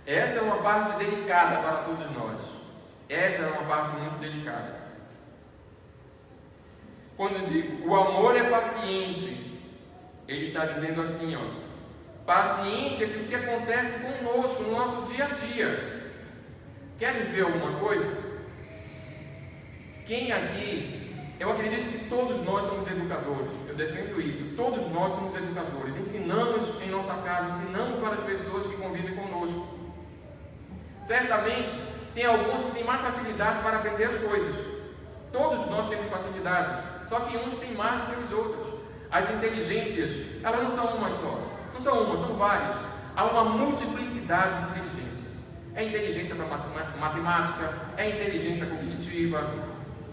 essa é uma parte delicada para todos nós. Essa é uma parte muito delicada. Quando eu digo o amor é paciente, ele está dizendo assim, ó, paciência que o que acontece conosco no nosso dia a dia. Querem ver alguma coisa? Quem aqui, eu acredito que todos nós somos educadores, eu defendo isso, todos nós somos educadores, ensinamos em nossa casa, ensinamos para as pessoas que convivem conosco. Certamente, tem alguns que têm mais facilidade para aprender as coisas. Todos nós temos facilidades, só que uns têm mais do que os outros. As inteligências, elas não são uma só, não são uma, são várias. Há uma multiplicidade de inteligência. É inteligência para matemática, é inteligência cognitiva,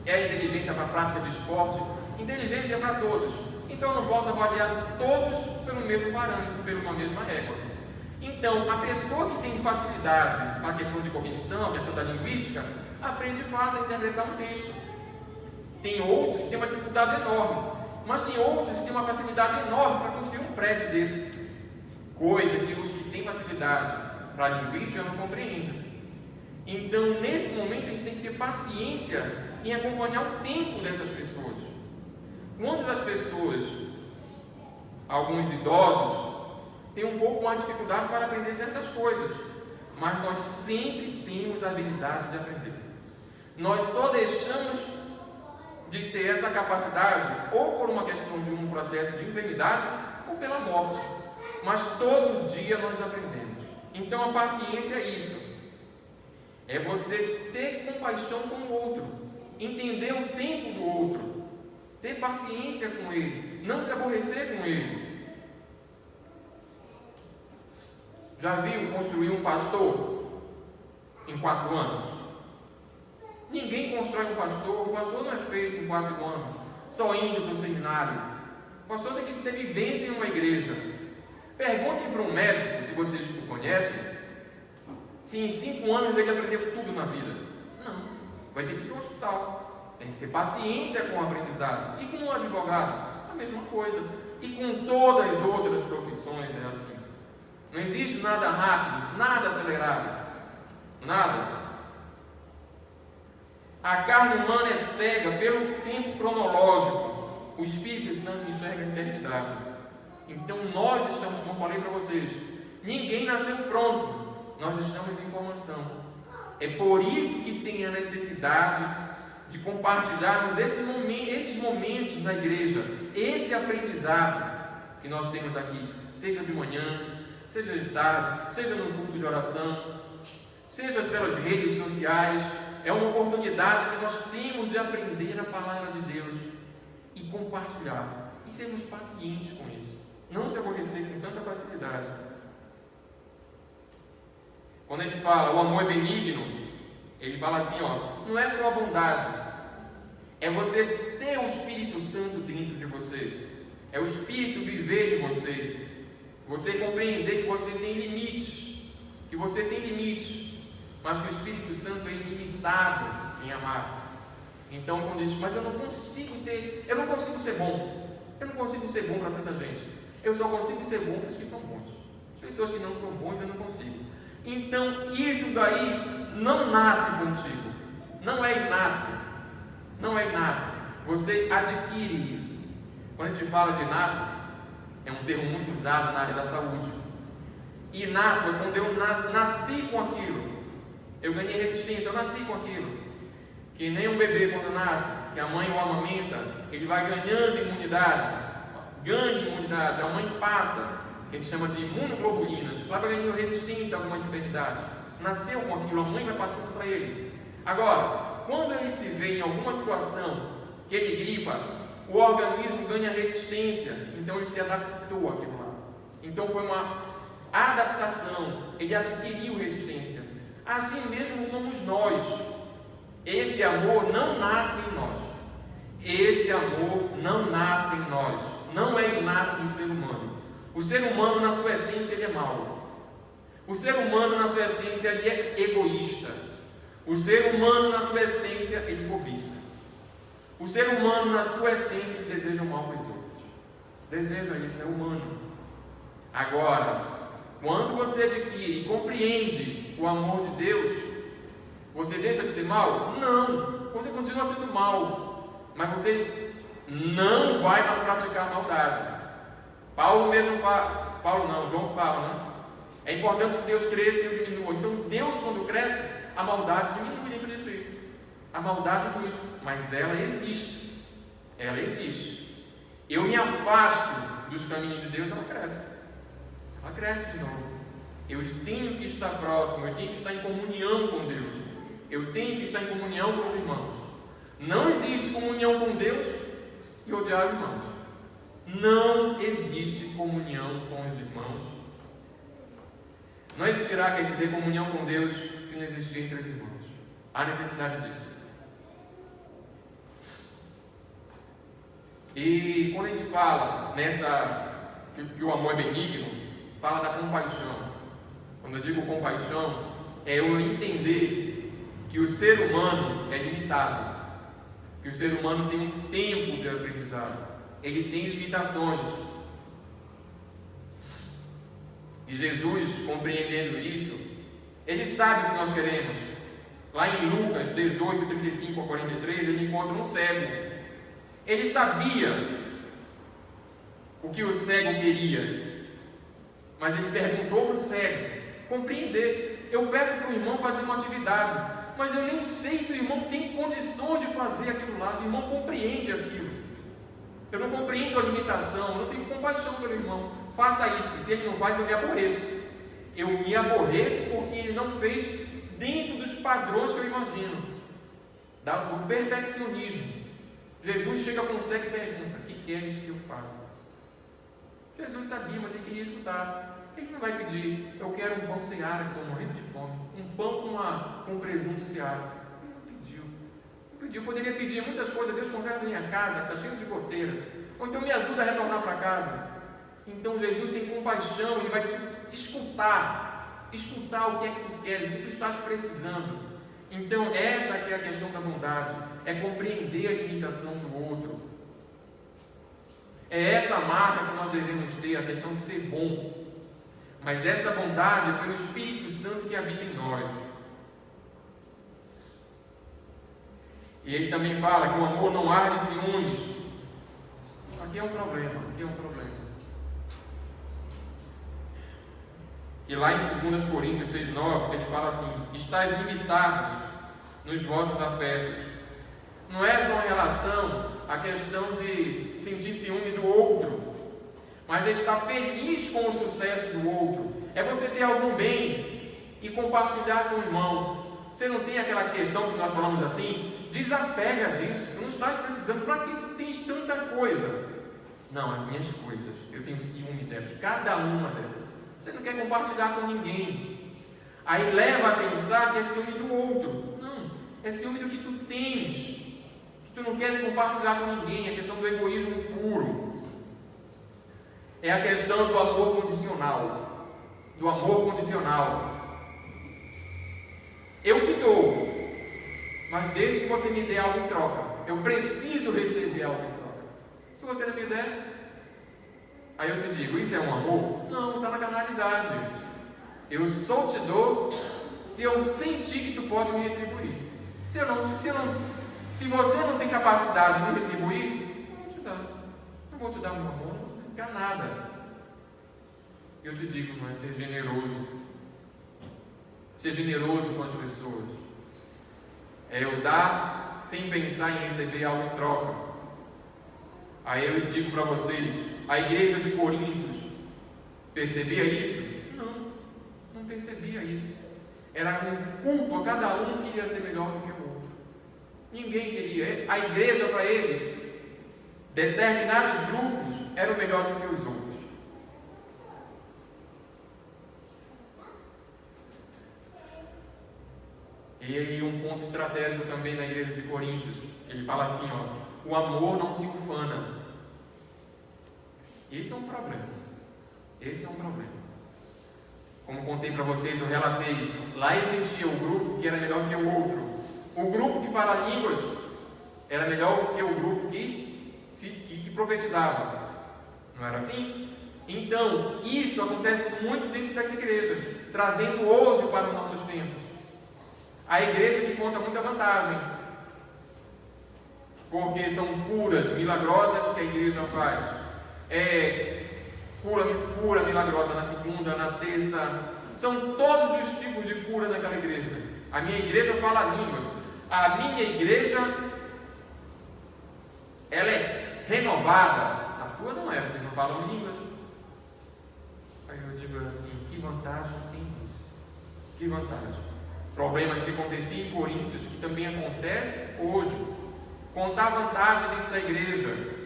é inteligência para a prática de esporte, inteligência para todos. Então eu não posso avaliar todos pelo mesmo parâmetro, pela mesma régua. Então, a pessoa que tem facilidade na questão de cognição, a questão da linguística, aprende fácil a interpretar um texto. Tem outros que têm uma dificuldade enorme, mas tem outros que têm uma facilidade enorme para construir um prédio desse. Coisa que os que têm facilidade para a linguística não compreendem. Então, nesse momento, a gente tem que ter paciência em acompanhar o tempo dessas pessoas. Quando as pessoas, alguns idosos, têm um pouco mais de dificuldade para aprender certas coisas, mas nós sempre temos a habilidade de aprender. Nós só deixamos de ter essa capacidade ou por uma questão de um processo de enfermidade ou pela morte, mas todo dia nós aprendemos. Então a paciência é isso, é você ter compaixão com o outro, entender o tempo do outro, ter paciência com ele, não se aborrecer com ele. Já viu construir um pastor em 4 anos? Ninguém constrói um pastor, o pastor não é feito em 4 anos, só indo para o seminário. O pastor tem que ter vivência em uma igreja. Perguntem para um médico, se vocês o conhecem, se em 5 anos ele aprendeu tudo na vida. Não, vai ter que ir para o hospital, tem que ter paciência com o aprendizado. E com um advogado, a mesma coisa. E com todas as outras profissões é assim. Não existe nada rápido, nada acelerado, nada. A carne humana é cega pelo tempo cronológico. O Espírito Santo enxerga a eternidade. Então nós estamos, como eu falei para vocês, ninguém nasceu pronto. Nós estamos em formação. É por isso que tem a necessidade de compartilharmos esses momentos na igreja, esse aprendizado que nós temos aqui, seja de manhã, seja de tarde, seja no culto de oração, seja pelas redes sociais. É uma oportunidade que nós temos de aprender a palavra de Deus e compartilhar, e sermos pacientes com isso, não se aborrecer com tanta facilidade. Quando a gente fala o amor é benigno, ele fala assim, ó, não é só a bondade, é você ter o Espírito Santo dentro de você, é o Espírito viver em você, você compreender que você tem limites, mas que o Espírito Santo é ilimitado em amar. Então, quando diz, mas eu não consigo ser bom, eu não consigo ser bom para tanta gente, eu só consigo ser bom para os que são bons, as pessoas que não são bons eu não consigo. Então, isso daí não nasce contigo, não é inato, você adquire isso. Quando a gente fala de inato, é um termo muito usado na área da saúde. Inato é quando eu nasci com aquilo, eu ganhei resistência, eu nasci com aquilo. Que nem um bebê quando nasce, que a mãe o amamenta, ele vai ganhando imunidade, a mãe passa, que a gente chama de imunoglobulinas, vai ganhando resistência a algumas enfermidades. Nasceu com aquilo, a mãe vai passando para ele. Agora, quando ele se vê em alguma situação que ele gripa, o organismo ganha resistência, então ele se adaptou àquilo lá. Então foi uma adaptação, ele adquiriu resistência. Assim mesmo somos nós. Esse amor não nasce em nós. Não é inato do ser humano. O ser humano, na sua essência, ele é mau. O ser humano, na sua essência, ele é egoísta. O ser humano, na sua essência, ele cobiça. O ser humano, na sua essência, ele deseja o mal para os outros. Deseja isso, é humano. Agora, quando você adquire e compreende o amor de Deus, você deixa de ser mal? Não, você continua sendo mal, mas você não vai mais praticar maldade. João fala, né? É importante que Deus cresça e eu diminua. Então Deus, quando cresce, a maldade diminui dentro de ti. A maldade diminui, mas ela existe. Ela existe. Eu me afasto dos caminhos de Deus, ela cresce. Ela cresce de novo. Eu tenho que estar próximo, eu tenho que estar em comunhão com Deus. Eu tenho que estar em comunhão com os irmãos. Não existe comunhão com Deus e odiar os irmãos. Não existe comunhão com os irmãos. Não existirá, quer dizer, comunhão com Deus se não existir entre os irmãos. Há necessidade disso. E quando a gente fala que o amor é benigno, fala da compaixão. Quando eu digo compaixão, é eu entender que o ser humano é limitado, que o ser humano tem um tempo de aprendizado, ele tem limitações. E Jesus, compreendendo isso, ele sabe o que nós queremos. Lá em Lucas 18, 35 a 43, ele encontra um cego. Ele sabia o que o cego queria, mas ele perguntou para o cego compreender. Eu peço para o irmão fazer uma atividade, mas eu nem sei se o irmão tem condições de fazer aquilo lá, se o irmão compreende aquilo. Eu não compreendo a limitação, eu não tenho compaixão pelo irmão. Faça isso, e se ele não faz, eu me aborreço. Eu me aborreço porque ele não fez dentro dos padrões que eu imagino, do perfeccionismo. Jesus chega com o cego e pergunta: o que queres que eu faça? Jesus sabia, mas ele queria escutar. Ele não vai pedir: eu quero um pão seara, que estou morrendo de fome, um pão com presunto seara. Ele não pediu. Não pediu. Poderia pedir muitas coisas: Deus conserva a minha casa, está cheio de goteira, ou então me ajuda a retornar para casa. Então Jesus tem compaixão, ele vai escutar o que é que tu queres, o que tu estás precisando. Então essa que é a questão da bondade, é compreender a limitação do outro. É essa marca que nós devemos ter, a questão de ser bom. Mas essa bondade é pelo Espírito Santo que habita em nós. E ele também fala que o amor não arde ciúmes. Aqui é um problema. E lá em 2 Coríntios 6,9, ele fala assim: estáis limitados nos vossos afetos. Não é só em relação à questão de sentir ciúme do outro, mas é estar feliz com o sucesso do outro. É você ter algum bem e compartilhar com o irmão. Você não tem aquela questão que nós falamos assim: desapega disso, tu não estás precisando, para que tu tens tanta coisa? Não, as minhas coisas, eu tenho ciúme delas, de cada uma dessas. Você não quer compartilhar com ninguém. Aí leva a pensar que é ciúme do outro. Não, é ciúme do que tu tens, que tu não queres compartilhar com ninguém. É a questão do egoísmo puro. É a questão do amor condicional. Do amor condicional. Eu te dou, mas desde que você me dê algo em troca. Eu preciso receber algo em troca. Se você não me der, aí eu te digo: isso é um amor? Não, está na carnalidade. Eu só te dou se eu sentir que tu pode me retribuir. Se você não tem capacidade de me retribuir, não vou te dar. Não vou te dar meu amor, não vou te dar nada. Eu te digo, não é ser generoso. Ser generoso com as pessoas. É eu dar sem pensar em receber algo em troca. Aí eu digo para vocês: a igreja de Coríntios percebia isso? Não percebia isso. Era um culto, a cada um queria ser melhor do que o outro. Ninguém queria. A igreja, para eles, determinados grupos eram melhores que os outros. E aí um ponto estratégico também na igreja de Coríntios, ele fala assim: o amor não se ufana. Esse é um problema. Como contei para vocês, eu relatei, lá existia o grupo que era melhor que o outro. O grupo que fala línguas era melhor que o grupo que profetizava. Não era assim? Então, isso acontece muito dentro das igrejas, trazendo hoje para os nossos tempos. A igreja que conta muita vantagem, porque são curas milagrosas que a igreja faz. Cura milagrosa na segunda, na terça. São todos os tipos de cura naquela igreja. A minha igreja fala línguas. A minha igreja, ela é renovada. A tua não é, vocês não falam línguas. Aí eu digo assim, que vantagem tem isso? Que vantagem? Problemas que aconteciam em Coríntios, que também acontece hoje. Contar vantagem dentro da igreja.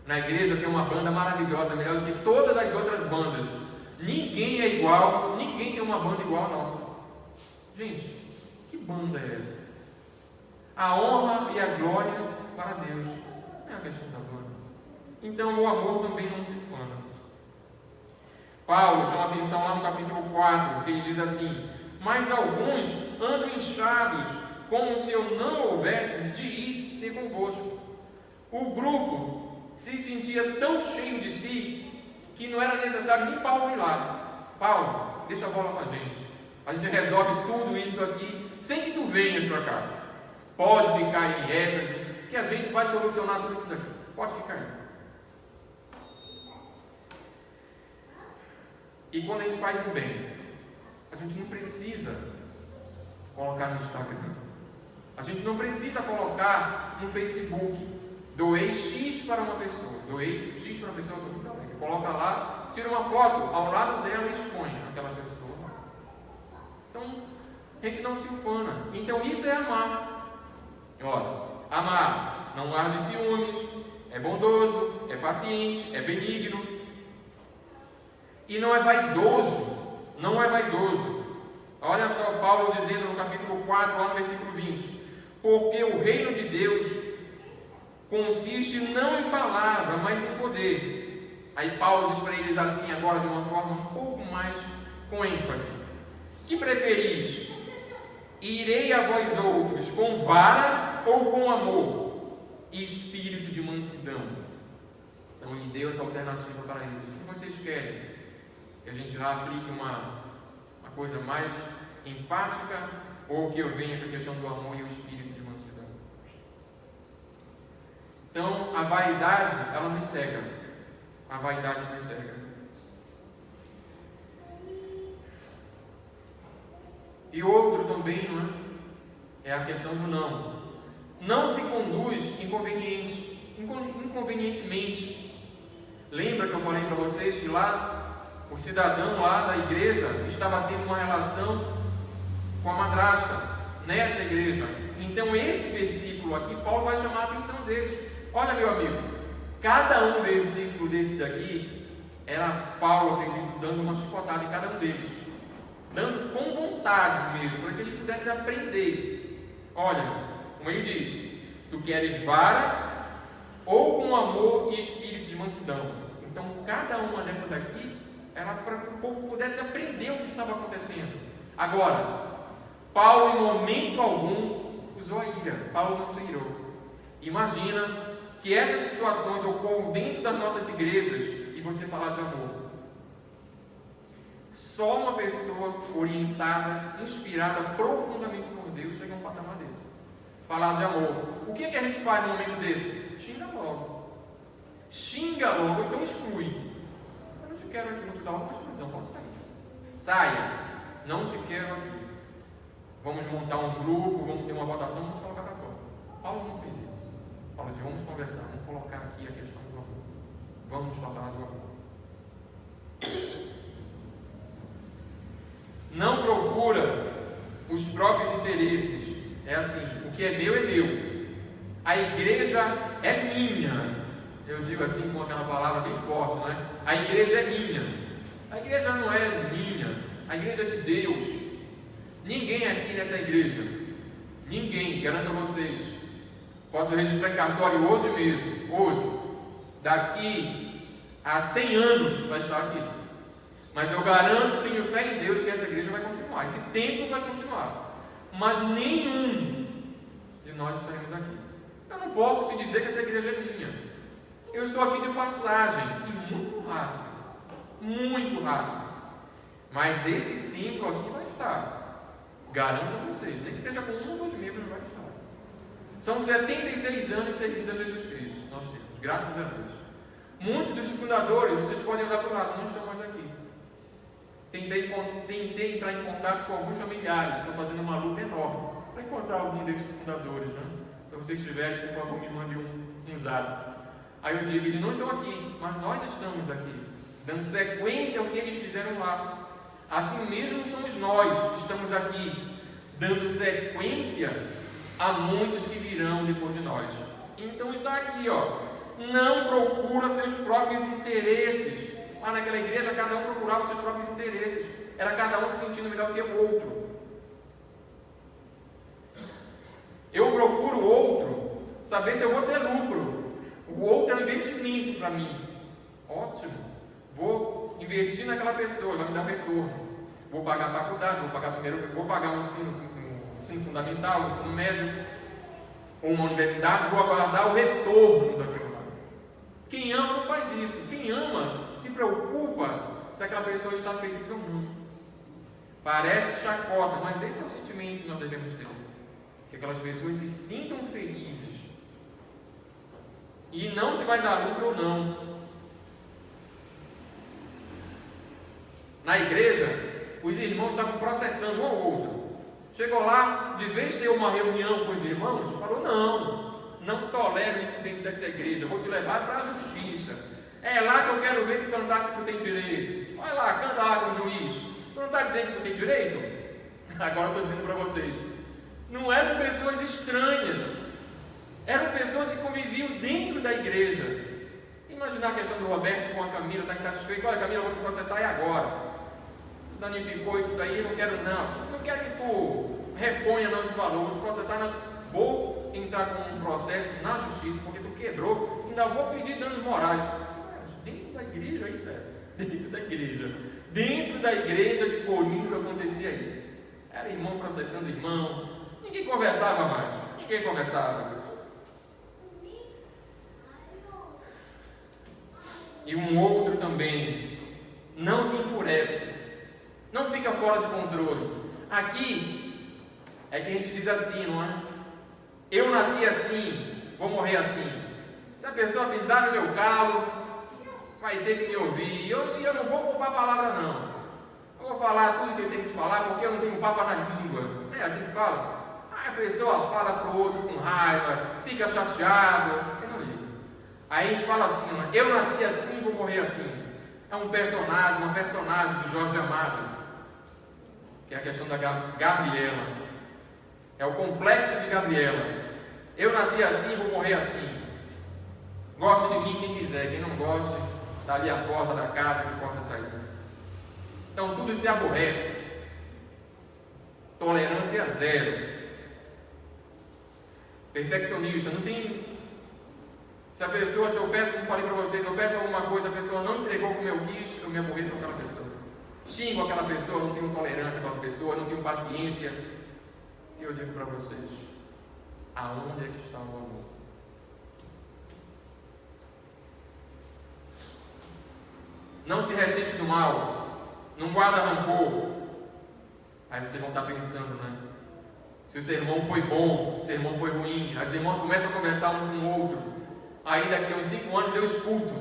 Na igreja tem uma banda maravilhosa, melhor do que todas as outras bandas. Ninguém é igual, ninguém tem uma banda igual a nossa. Gente, que banda é essa? A honra e a glória para Deus. Não é a questão da banda. Então o amor também não se ufana. Paulo chama atenção lá no capítulo 4, que ele diz assim: mas alguns andam inchados, como se eu não houvesse de ir ter convosco. O grupo se sentia tão cheio de si que não era necessário nem Paulo ir lá. Paulo, deixa a bola com a gente. A gente resolve tudo isso aqui sem que tu venhas para cá. Pode ficar em Éfeso, que a gente vai solucionar tudo isso daqui. Pode ficar aí. E quando a gente faz o bem, a gente não precisa colocar no Instagram. A gente não precisa colocar no Facebook. Doei X para uma pessoa. Doei X para uma pessoa. Coloca lá, tira uma foto ao lado dela e expõe aquela pessoa. Então, a gente não se ufana. Então, isso é amar. Olha, amar não arde ciúmes, é bondoso, é paciente, é benigno. E não é vaidoso. Não é vaidoso. Olha só Paulo dizendo no capítulo 4, lá no versículo 20. Porque o reino de Deus consiste não em palavra, mas em poder. Aí Paulo diz para eles assim, agora de uma forma um pouco mais com ênfase: que preferis? Irei a vós outros com vara ou com amor e espírito de mansidão? Então ele deu essa alternativa para eles. O que vocês querem? Que a gente já aplique uma coisa mais enfática, ou que eu venha com a questão do amor e o espírito de mansidão? Então, a vaidade, ela nos cega. A vaidade nos cega. E outro também, não é? É a questão do não. Não se conduz inconvenientemente. Lembra que eu falei para vocês que lá, o cidadão lá da igreja estava tendo uma relação com a madrasta nessa igreja. Então esse versículo aqui, Paulo vai chamar a atenção deles. Olha, meu amigo, cada um versículo desse daqui era Paulo, acredito, dando uma chicotada em cada um deles, dando com vontade mesmo, para que eles pudessem aprender. Olha, como ele diz: tu queres vara ou com amor e espírito de mansidão? Então cada uma dessas daqui era para que o povo pudesse aprender o que estava acontecendo. Agora, Paulo em momento algum usou a ira. Paulo não se irou. Imagina que essas situações ocorram dentro das nossas igrejas e você falar de amor. Só uma pessoa orientada, inspirada profundamente por Deus chega a um patamar desse. Falar de amor. O que é que a gente faz no momento desse? Xinga logo. Xinga logo, então exclui. Eu não te quero aqui, vou te dar uma confusão, pode sair. Saia. Não te quero aqui. Vamos montar um grupo, vamos ter uma votação, vamos colocar para fora. Paulo não fez isso. Paulo disse: vamos conversar, vamos colocar aqui a questão do amor. Vamos falar do amor. Não procura os próprios interesses. É assim: o que é meu é meu. A igreja é minha. Eu digo assim com aquela palavra bem forte, não é? A igreja é minha. A igreja não é minha. A igreja é de Deus. Ninguém aqui nessa igreja, ninguém, garanto a vocês, posso registrar em cartório hoje mesmo, hoje, daqui a 100 anos vai estar aqui. Mas eu garanto, tenho fé em Deus que essa igreja vai continuar, esse templo vai continuar. Mas nenhum de nós estaremos aqui. Eu não posso te dizer que essa igreja é minha. Eu estou aqui de passagem, e muito rápido. Muito rápido. Mas esse templo aqui vai estar. Garanto a vocês, nem que seja com um ou dois membros, vai estar. São 76 anos servindo a Jesus Cristo. Nós temos, graças a Deus. Muitos dos fundadores, vocês podem olhar para o lado, não estão mais aqui. Tentei entrar em contato com alguns familiares, estou fazendo uma luta enorme para encontrar algum desses fundadores, né? Se vocês tiverem, por favor, me mandem um zap. Aí eu digo, eles não estão aqui, mas nós estamos aqui, dando sequência ao que eles fizeram lá. Assim mesmo somos nós, estamos aqui, dando sequência a muitos que virão depois de nós. Então está aqui, ó. Não procura seus próprios interesses. Lá naquela igreja, cada um procurava seus próprios interesses. Era cada um se sentindo melhor que o outro. Eu procuro o outro, saber se eu vou ter lucro. O outro é um investimento para mim. Ótimo. Vou investir naquela pessoa, vai me dar um retorno. Vou pagar a faculdade, vou pagar um ensino fundamental, um ensino médio, ou uma universidade, vou aguardar o retorno daquilo lá. Quem ama não faz isso. Quem ama se preocupa se aquela pessoa está feliz ou não. Parece chacota, mas esse é o sentimento que nós devemos ter. Que aquelas pessoas se sintam felizes. E não se vai dar lucro ou não. Na igreja, os irmãos estavam processando um ao outro. Chegou lá, de vez de ter uma reunião com os irmãos, falou: não tolero isso dentro dessa igreja, vou te levar para a justiça. É lá que eu quero ver tu cantar se tu tem direito. Vai lá, canta lá com o juiz. Tu não está dizendo que tu tem direito? Agora eu estou dizendo para vocês. Não eram pessoas estranhas. Eram pessoas que conviviam dentro da igreja. Imaginar a questão do Roberto com a Camila, está insatisfeito. Olha, Camila, eu vou te processar e agora? Tu danificou isso daí, eu não quero não. Não quero que tu reponha não esse valor, vou te processar, não. Vou entrar com um processo na justiça, porque tu quebrou, ainda vou pedir danos morais. Dentro da igreja, isso é. Dentro da igreja. Dentro da igreja de Corinto acontecia isso. Era irmão processando irmão. Ninguém conversava mais. Ninguém conversava. E um outro também não se enfurece, não fica fora de controle. Aqui é que a gente diz assim, não é? Eu nasci assim, vou morrer assim. Se a pessoa pisar no meu calo, vai ter que me ouvir. E eu não vou poupar a palavra não. Eu vou falar tudo que eu tenho que falar, porque eu não tenho papo na língua. Não é assim que fala? A pessoa fala para o outro com raiva, fica chateado. Eu não ligo. Aí a gente fala assim, eu nasci assim, vou morrer assim. É uma personagem do Jorge Amado, que é a questão da Gabriela. É o complexo de Gabriela. Eu nasci assim, vou morrer assim. Goste de mim quem quiser, quem não goste, está ali a porta da casa que possa sair. Então tudo se aborrece. Tolerância zero. Perfeccionista, não tem. Se eu peço, como falei para vocês, eu peço alguma coisa, a pessoa não entregou como eu quis, eu me aborreço com aquela pessoa. Xingo aquela pessoa, não tenho tolerância com aquela pessoa, não tenho paciência. E eu digo para vocês, aonde é que está o amor? Não se ressente do mal, não guarda rancor. Aí vocês vão estar pensando, né? Se o sermão foi bom, se o sermão foi ruim, aí os irmãos começam a conversar um com o outro. Aí daqui a uns 5 anos eu escuto.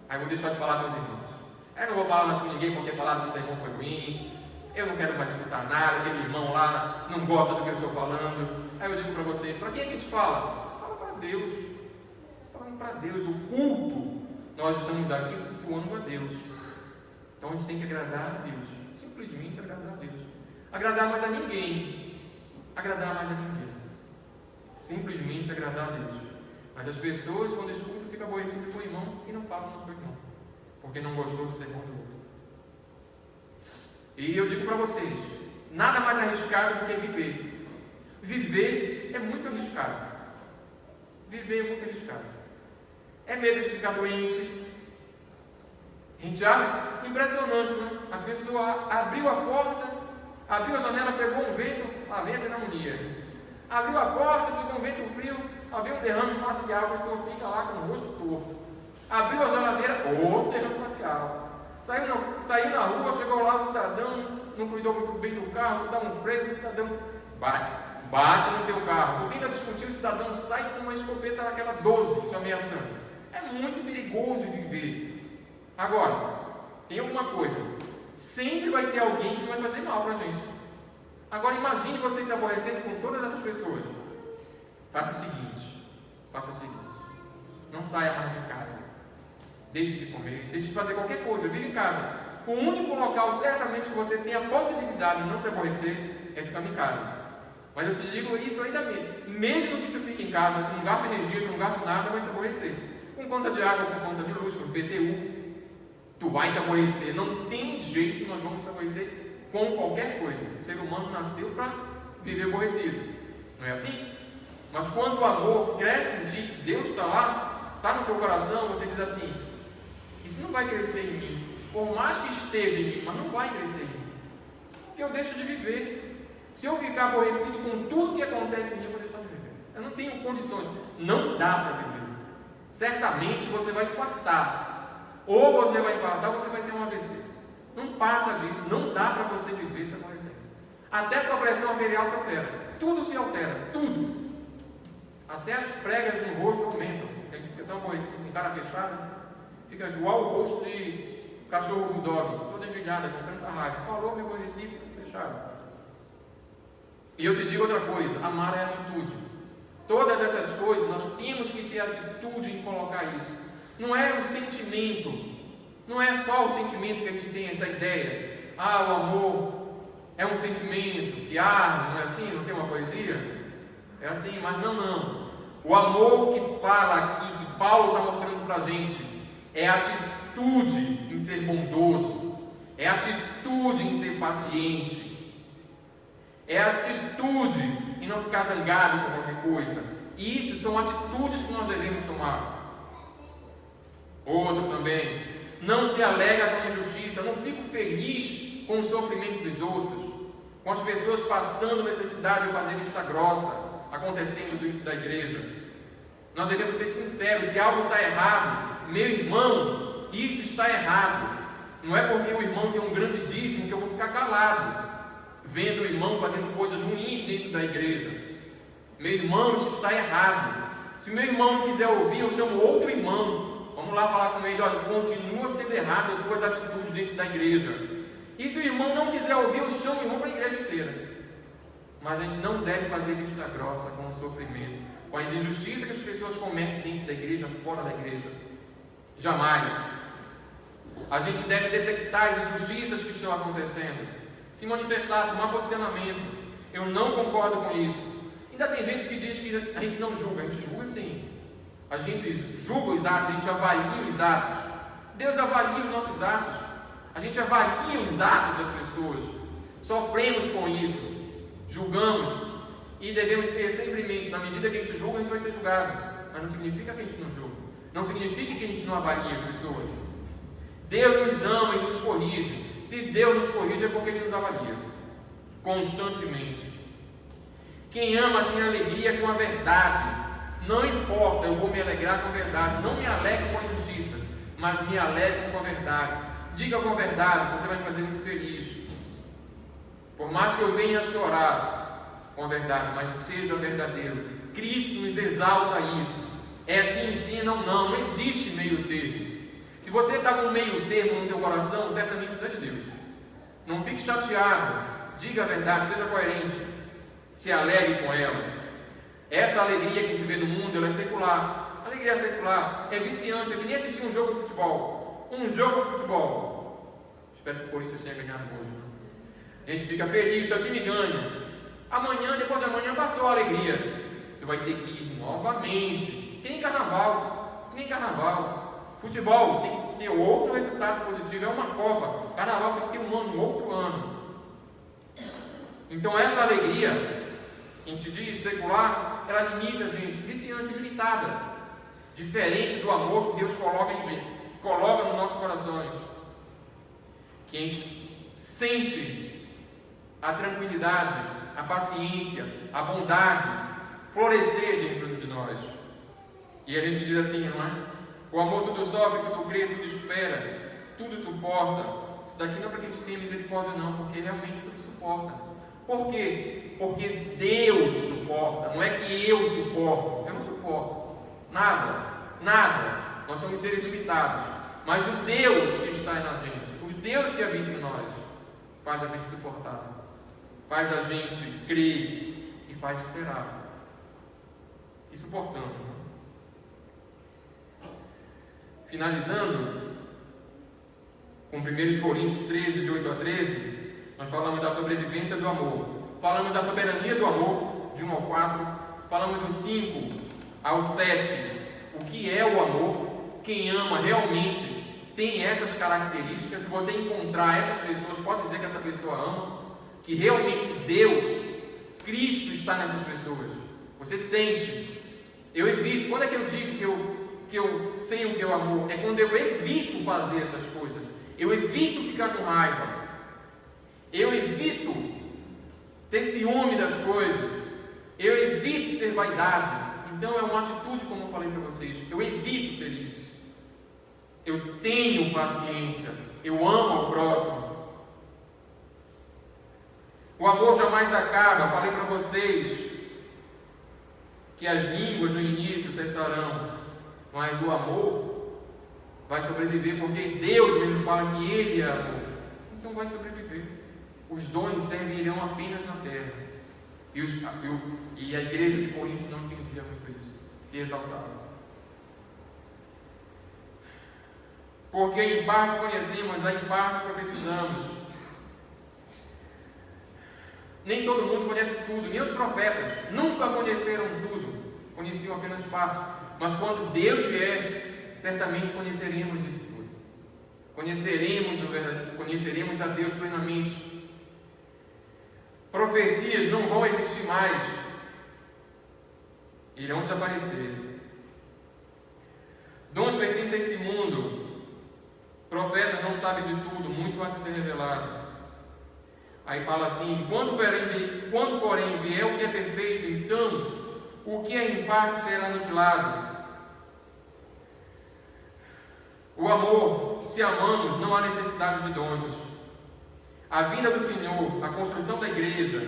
Aí vou deixar de falar com os irmãos. Eu não vou falar mais com ninguém porque falaram que o sermão foi ruim. Eu não quero mais escutar nada. Aquele irmão lá não gosta do que eu estou falando. Aí eu digo para vocês, para quem é que a gente fala? Fala para Deus. Falando para Deus. O culto, nós estamos aqui cultuando a Deus. Então a gente tem que agradar a Deus. Simplesmente agradar a Deus. Agradar mais a ninguém. Agradar mais a ninguém. Simplesmente agradar a Deus. Mas as pessoas, quando escutam, ficam aborrecidas com o irmão e não falam mais com o irmão, porque não gostou do sermão do outro. E eu digo para vocês, nada mais arriscado do que viver. Viver é muito arriscado. Viver é muito arriscado. É medo de ficar doente. A gente abre, impressionante, né? A pessoa abriu a porta, abriu a janela, pegou um vento, lá vem a pneumonia. Abriu a porta, pegou um vento frio, havia um derrame facial, a pessoa fica lá com o rosto torto. Abriu a geladeira, outro derrame facial. Saiu na rua, chegou lá, o cidadão não cuidou muito bem do carro, dá um freio, o cidadão bate no teu carro. Tu tenta discutir, o cidadão sai com uma escopeta daquela 12 te ameaçando. É muito perigoso viver. Agora, tem alguma coisa. Sempre vai ter alguém que vai fazer mal pra gente. Agora imagine você se aborrecendo com todas essas pessoas. Faça o seguinte. Não saia mais de casa. Deixe de comer, deixe de fazer qualquer coisa, vive em casa. O único local certamente que você tem a possibilidade de não se aborrecer é ficando em casa. Mas eu te digo isso ainda mesmo que tu fique em casa, tu não gasta energia, tu não gasta nada, vai se aborrecer. Com conta de água, com conta de luz, com PTU, tu vai te aborrecer. Não tem jeito que nós vamos se aborrecer com qualquer coisa. O ser humano nasceu para viver aborrecido. Não é assim? Mas quando o amor cresce em ti, que Deus está lá, está no teu coração, você diz assim: isso não vai crescer em mim. Por mais que esteja em mim, mas não vai crescer em mim. Porque eu deixo de viver. Se eu ficar aborrecido com tudo que acontece em mim, eu vou deixar de viver. Eu não tenho condições. Não dá para viver. Certamente você vai infartar. Ou você vai infartar, ou você vai ter um AVC. Não passa disso. Não dá para você viver se aborrecer. Até a tua pressão arterial se altera. Tudo se altera. Tudo. Até as pregas no rosto aumentam. A gente fica tão aborrecido, com cara fechada. Fica igual o rosto de cachorro bulldog, toda engelhada, com tanta raiva. Falou, me aborreci, fica fechado. E eu te digo outra coisa: amar é atitude. Todas essas coisas nós temos que ter atitude em colocar isso. Não é um sentimento, não é só o sentimento que a gente tem essa ideia. O amor é um sentimento que não é assim? Não tem uma poesia? É assim, mas não. O amor que fala aqui, que Paulo está mostrando para a gente, é atitude em ser bondoso, é atitude em ser paciente, é atitude em não ficar zangado com qualquer coisa. E isso são atitudes que nós devemos tomar. Outro também: não se alegra com a injustiça. Eu não fico feliz com o sofrimento dos outros, com as pessoas passando necessidade de fazer vista grossa acontecendo dentro da igreja. Nós devemos ser sinceros. Se algo está errado, meu irmão, isso está errado. Não é porque o irmão tem um grande dízimo que eu vou ficar calado vendo o irmão fazendo coisas ruins dentro da igreja. Meu irmão, isso está errado. Se meu irmão não quiser ouvir, eu chamo outro irmão. Vamos lá falar com ele: olha, continua sendo errado as tuas atitudes dentro da igreja. E se o irmão não quiser ouvir, eu chamo o irmão para a igreja inteira. Mas a gente não deve fazer vista grossa com o sofrimento, com as injustiças que as pessoas cometem dentro da igreja, fora da igreja. Jamais. A gente deve detectar as injustiças que estão acontecendo, se manifestar, tomar posicionamento. Eu não concordo com isso. Ainda tem gente que diz que a gente não julga. A gente julga sim. A gente julga os atos, a gente avalia os atos. Deus avalia os nossos atos. A gente avalia os atos das pessoas. Sofremos com isso. Julgamos. E devemos ter sempre em mente: na medida que a gente julga, a gente vai ser julgado. Mas não significa que a gente não julga. Não significa que a gente não avalia as pessoas. Deus nos ama e nos corrige. Se Deus nos corrige, é porque Ele nos avalia constantemente. Quem ama tem alegria com a verdade. Não importa, eu vou me alegrar com a verdade. Não me alegro com a injustiça, mas me alegro com a verdade. Diga com a verdade, você vai me fazer muito feliz. Por mais que eu venha a chorar com a verdade, mas seja verdadeiro. Cristo nos exalta isso. É sim, não existe meio termo. Se você está com meio termo no teu coração, certamente não é de Deus. Não fique chateado, diga a verdade, seja coerente, se alegre com ela. Essa alegria que a gente vê no mundo, ela é secular. A alegria secular é viciante, é que nem assistir um jogo de futebol. Espero que o Corinthians tenha ganhado hoje. A gente fica feliz, seu time ganha. Amanhã, depois da manhã, passou a alegria. Você vai ter que ir novamente. Que nem carnaval. Futebol tem que ter outro resultado positivo, é uma Copa. Carnaval tem que ter um ano, outro ano. Então essa alegria, a gente diz, secular, ela limita a gente, viciante, limitada. Diferente do amor que Deus coloca nos nossos corações. Que a gente sente a tranquilidade, a paciência, a bondade florescer dentro de nós. E a gente diz assim, não é? O amor tudo sofre, tudo crê, tudo espera, tudo suporta. Isso daqui não é para que a gente tenha misericórdia não, porque realmente tudo suporta. Por quê? Porque Deus suporta, não é que eu suporto. Eu não suporto nada. Nós somos seres limitados. Mas o Deus que está na gente, o Deus que habita em nós, faz a gente suportar, faz a gente crer e faz esperar. E suportamos. Finalizando, com 1 Coríntios 13, de 8 a 13, nós falamos da sobrevivência do amor, falamos da soberania do amor, de 1 ao 4, falamos do 5 ao 7, o que é o amor. Quem ama realmente tem essas características. Se você encontrar essas pessoas, pode dizer que essa pessoa ama, que realmente Deus, Cristo está nessas pessoas. Você sente. Eu evito. Quando é que eu digo que eu sei o que é o amor? É quando eu evito fazer essas coisas. Eu evito ficar com raiva. Eu evito ter ciúme das coisas. Eu evito ter vaidade. Então é uma atitude, como eu falei para vocês. Eu evito ter isso. Eu tenho paciência. Eu amo ao próximo. O amor jamais acaba. Falei para vocês que as línguas no início cessarão, mas o amor vai sobreviver, porque Deus mesmo fala que Ele é amor. Então vai sobreviver. Os dons servirão apenas na terra. E a igreja de Corinto não entendia muito isso. Se exaltava. Porque em parte conhecemos, em parte profetizamos. Nem todo mundo conhece tudo, nem os profetas nunca conheceram tudo, conheciam apenas parte. Mas quando Deus vier, certamente conheceremos isso tudo. Conheceremos a Deus plenamente. Profecias não vão existir mais, irão desaparecer. Dons pertencem a esse mundo. Profetas não sabem de tudo, muito há de ser revelado. Aí fala assim: quando porém vier o que é perfeito, então o que é em parte será aniquilado. O amor, se amamos, não há necessidade de dons. A vinda do Senhor, a construção da igreja,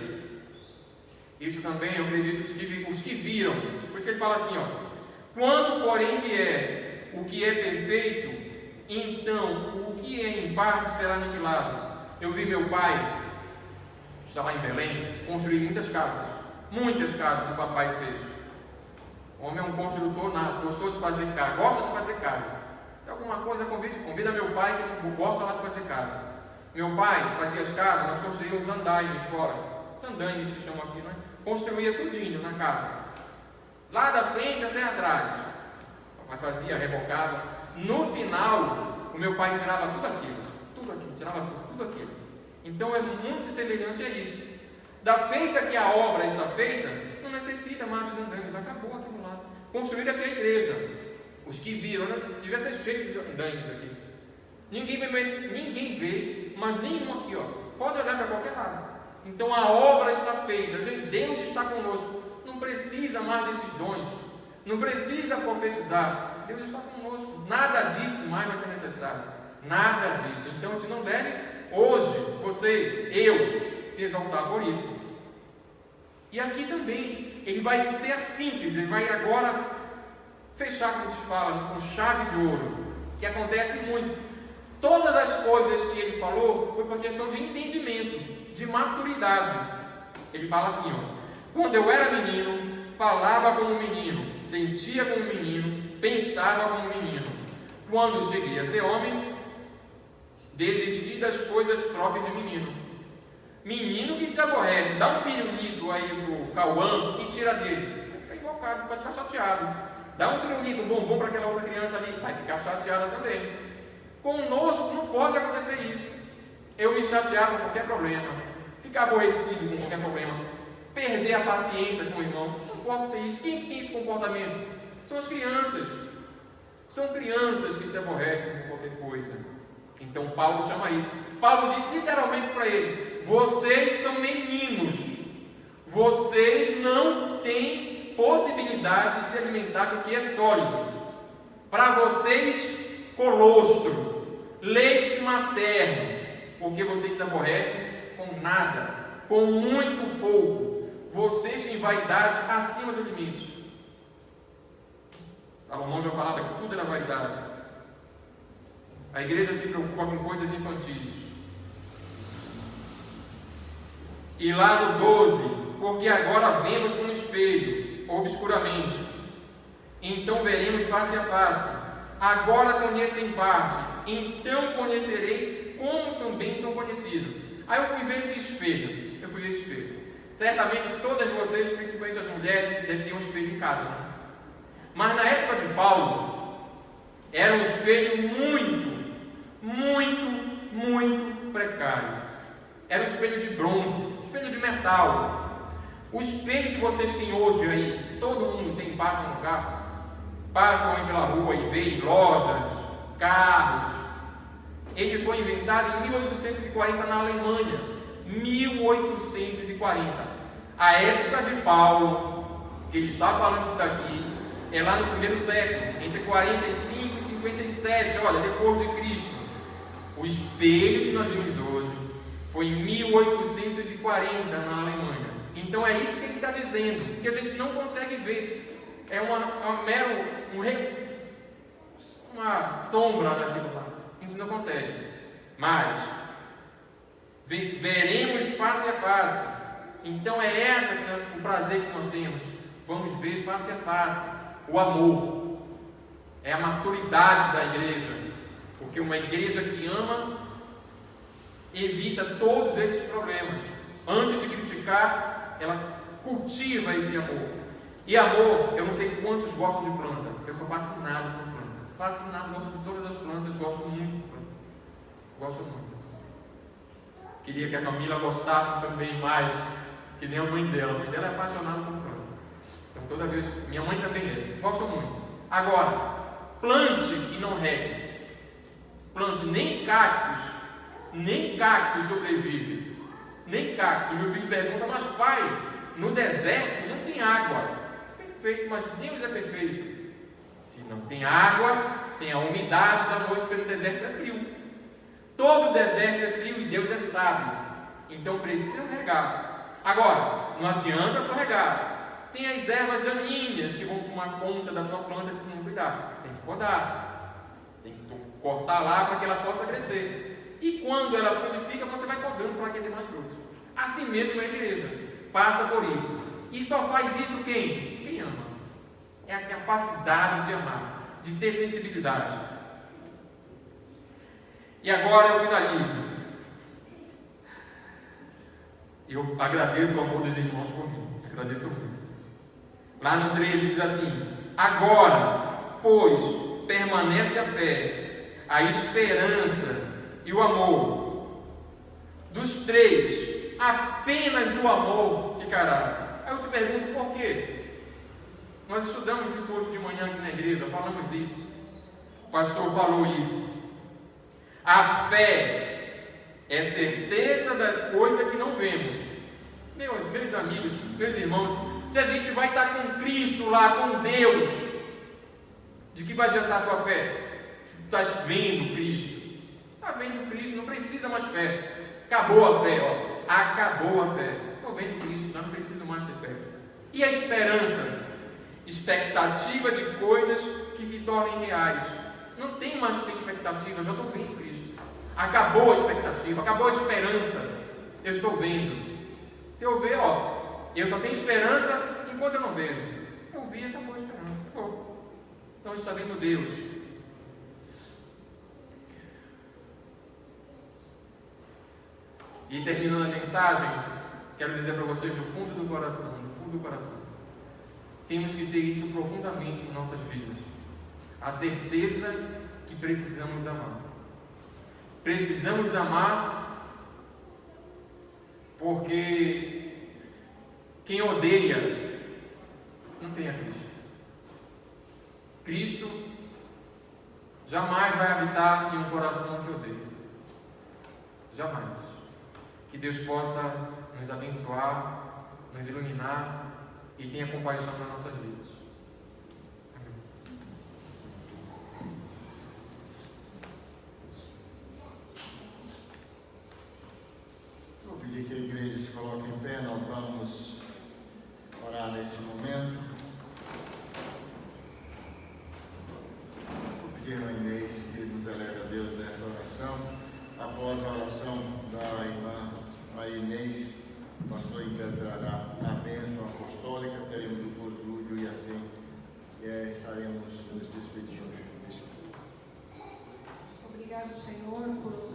isso também eu acredito os que viram. Por isso ele fala assim, quando porém vier o que é perfeito, então o que é em parte será aniquilado. Eu vi meu pai, está lá em Belém, construir muitas casas o papai fez. O homem é um construtor nato, gostou de fazer casa, gosta de fazer casa. Se alguma coisa, convida meu pai que gosta lá de fazer casa. Meu pai fazia as casas, nós construíamos andaimes fora, os andaimes que chamam aqui, né? Construía tudinho na casa, lá da frente até atrás. O papai fazia, rebocava. No final, o meu pai tirava tudo aquilo, tirava tudo aquilo. Então é muito semelhante a isso. Da feita que a obra está feita, não necessita mais dos andaimes, acabou aquilo lá. Construir aqui a igreja. Os que viram, né? Devia ser cheio de andaimes aqui. Ninguém vê, mas nenhum aqui, pode olhar para qualquer lado. Então a obra está feita, Deus está conosco. Não precisa mais desses dons, não precisa profetizar. Deus está conosco. Nada disso mais vai ser necessário. Nada disso. Então a gente não deve, hoje, você, eu, se exaltar por isso. E aqui também, ele vai ter a síntese, ele vai agora fechar, como a gente fala, com chave de ouro, que acontece muito. Todas as coisas que ele falou foi por questão de entendimento, de maturidade. Ele fala assim, quando eu era menino, falava como menino, sentia como menino, pensava como menino. Quando cheguei a ser homem, desisti das coisas próprias de menino. Menino que se aborrece, dá um pirulito aí pro Cauã e tira dele. Vai ficar invocado, vai ficar chateado. Dá um pirulito, um bombom para aquela outra criança ali, vai ficar chateada também. Conosco não pode acontecer isso. Eu me chatear com qualquer problema, ficar aborrecido com qualquer problema, perder a paciência com o irmão. Não posso ter isso. Quem tem esse comportamento? São as crianças. São crianças que se aborrecem com qualquer coisa. Então Paulo chama isso. Paulo diz literalmente para ele: vocês são meninos. Vocês não têm possibilidade de se alimentar com o que é sólido. Para vocês, colostro, leite materno, porque vocês se aborrecem com nada, com muito pouco. Vocês têm vaidade acima do limite. Salomão já falava que tudo era vaidade. A igreja se preocupa com coisas infantis. E lá no 12, porque agora vemos com espelho, obscuramente, então veremos face a face. Agora conheço em parte, então conhecerei como também sou conhecido. Aí eu fui ver esse espelho. Certamente todas vocês, principalmente as mulheres, devem ter um espelho em casa, né? Mas na época de Paulo, era um espelho muito precário. Era um espelho de bronze, um espelho de metal. O espelho que vocês têm hoje aí, todo mundo tem, passa no carro, passam aí pela rua e vê em lojas, carros. Ele foi inventado em 1840 na Alemanha. 1840. A época de Paulo, que ele está falando isso daqui, é lá no primeiro século, entre 45 e 57, olha, depois de Cristo. O espelho que nós vimos hoje foi em 1840 na Alemanha. Então é isso que ele está dizendo, que a gente não consegue ver. É uma sombra daquilo lá. A gente não consegue. Mas veremos face a face. Então é essa o prazer que nós temos. Vamos ver face a face. O amor é a maturidade da igreja, porque uma igreja que ama evita todos esses problemas. Antes de criticar, ela cultiva esse amor. E amor, eu não sei quantos gostam de planta. Eu sou fascinado por planta. Fascinado, gosto de todas as plantas, gosto muito de planta. Gosto muito. Queria que a Camila gostasse também mais, que nem a mãe dela. A mãe dela é apaixonada por planta. Então toda vez, minha mãe também é. Gosto muito. Agora, plante e não regue. Plante, nem cactos sobrevive. Nem cactos. Meu filho pergunta, mas pai, no deserto não tem água. Perfeito, mas Deus é perfeito. Se não tem água, tem a umidade da noite, porque no deserto é frio. Todo deserto é frio e Deus é sábio. Então precisa regar. Agora, não adianta só regar. Tem as ervas daninhas que vão tomar conta da tua planta se tu não cuidar. Tem que podar. Tem que cortar lá para que ela possa crescer. E quando ela frutifica, você vai podando para que dê mais frutos. Assim mesmo é a igreja. Passa por isso. E só faz isso quem? Quem ama. É a capacidade de amar, de ter sensibilidade. E agora eu finalizo. Eu agradeço o amor dos irmãos por mim. Agradeço muito. Lá no 13 diz assim: agora, pois, permanece a fé, a esperança e o amor. Dos três, apenas o amor ficará. Aí eu te pergunto por quê? Nós estudamos isso hoje de manhã aqui na igreja, falamos isso. O pastor falou isso. A fé é certeza da coisa que não vemos. Meus amigos, meus irmãos, se a gente vai estar com Cristo lá, com Deus, de que vai adiantar a tua fé? Se tu estás vendo Cristo. Está vendo Cristo, não precisa mais fé. Acabou a fé, ó. Acabou a fé. Estou vendo Cristo, já não preciso mais ter fé. E a esperança? Expectativa de coisas que se tornem reais. Não tem mais que ter expectativa, eu já estou vendo Cristo. Acabou a expectativa, acabou a esperança. Eu estou vendo. Se eu ver, ó, eu só tenho esperança enquanto eu não vejo. Eu vi, acabou a esperança, acabou. Então está vendo Deus. E terminando a mensagem, quero dizer para vocês do fundo do coração, temos que ter isso profundamente em nossas vidas. A certeza que precisamos amar. Precisamos amar porque quem odeia não tem a Cristo. Cristo jamais vai habitar em um coração que odeia. Jamais. Que Deus possa nos abençoar, nos iluminar e tenha compaixão nas nossas vidas. Amém. após a oração da irmã Maria Inês, o pastor interpretará a bênção apostólica, teremos o conjúdio e assim estaremos nos despedindo. Obrigado, Senhor, por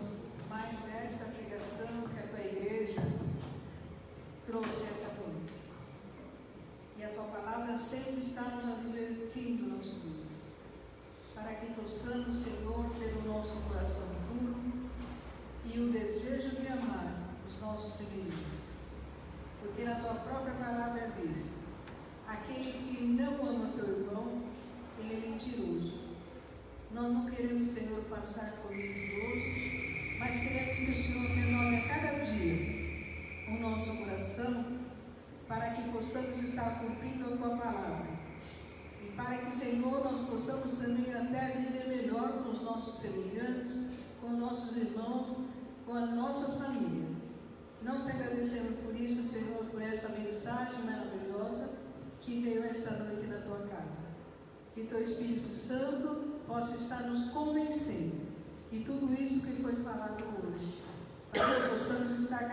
mais esta pregação que a tua igreja trouxe essa noite. E a tua palavra sempre está nos advertindo no nosso dia, para que possamos, Senhor, ter o nosso coração puro e o desejo de amar os nossos semelhantes. Porque na tua própria palavra diz: aquele que não ama teu irmão, ele é mentiroso. Nós não queremos, Senhor, passar por mentiroso, mas queremos que o Senhor renove a cada dia o nosso coração, para que possamos estar cumprindo a tua palavra. E para que, Senhor, nós possamos também até viver melhor com os nossos semelhantes, com nossos irmãos, com a nossa família. Não se agradecemos por isso, Senhor, por essa mensagem maravilhosa que veio esta noite na tua casa. Que teu Espírito Santo possa estar nos convencendo de tudo isso que foi falado hoje, para que possamos estar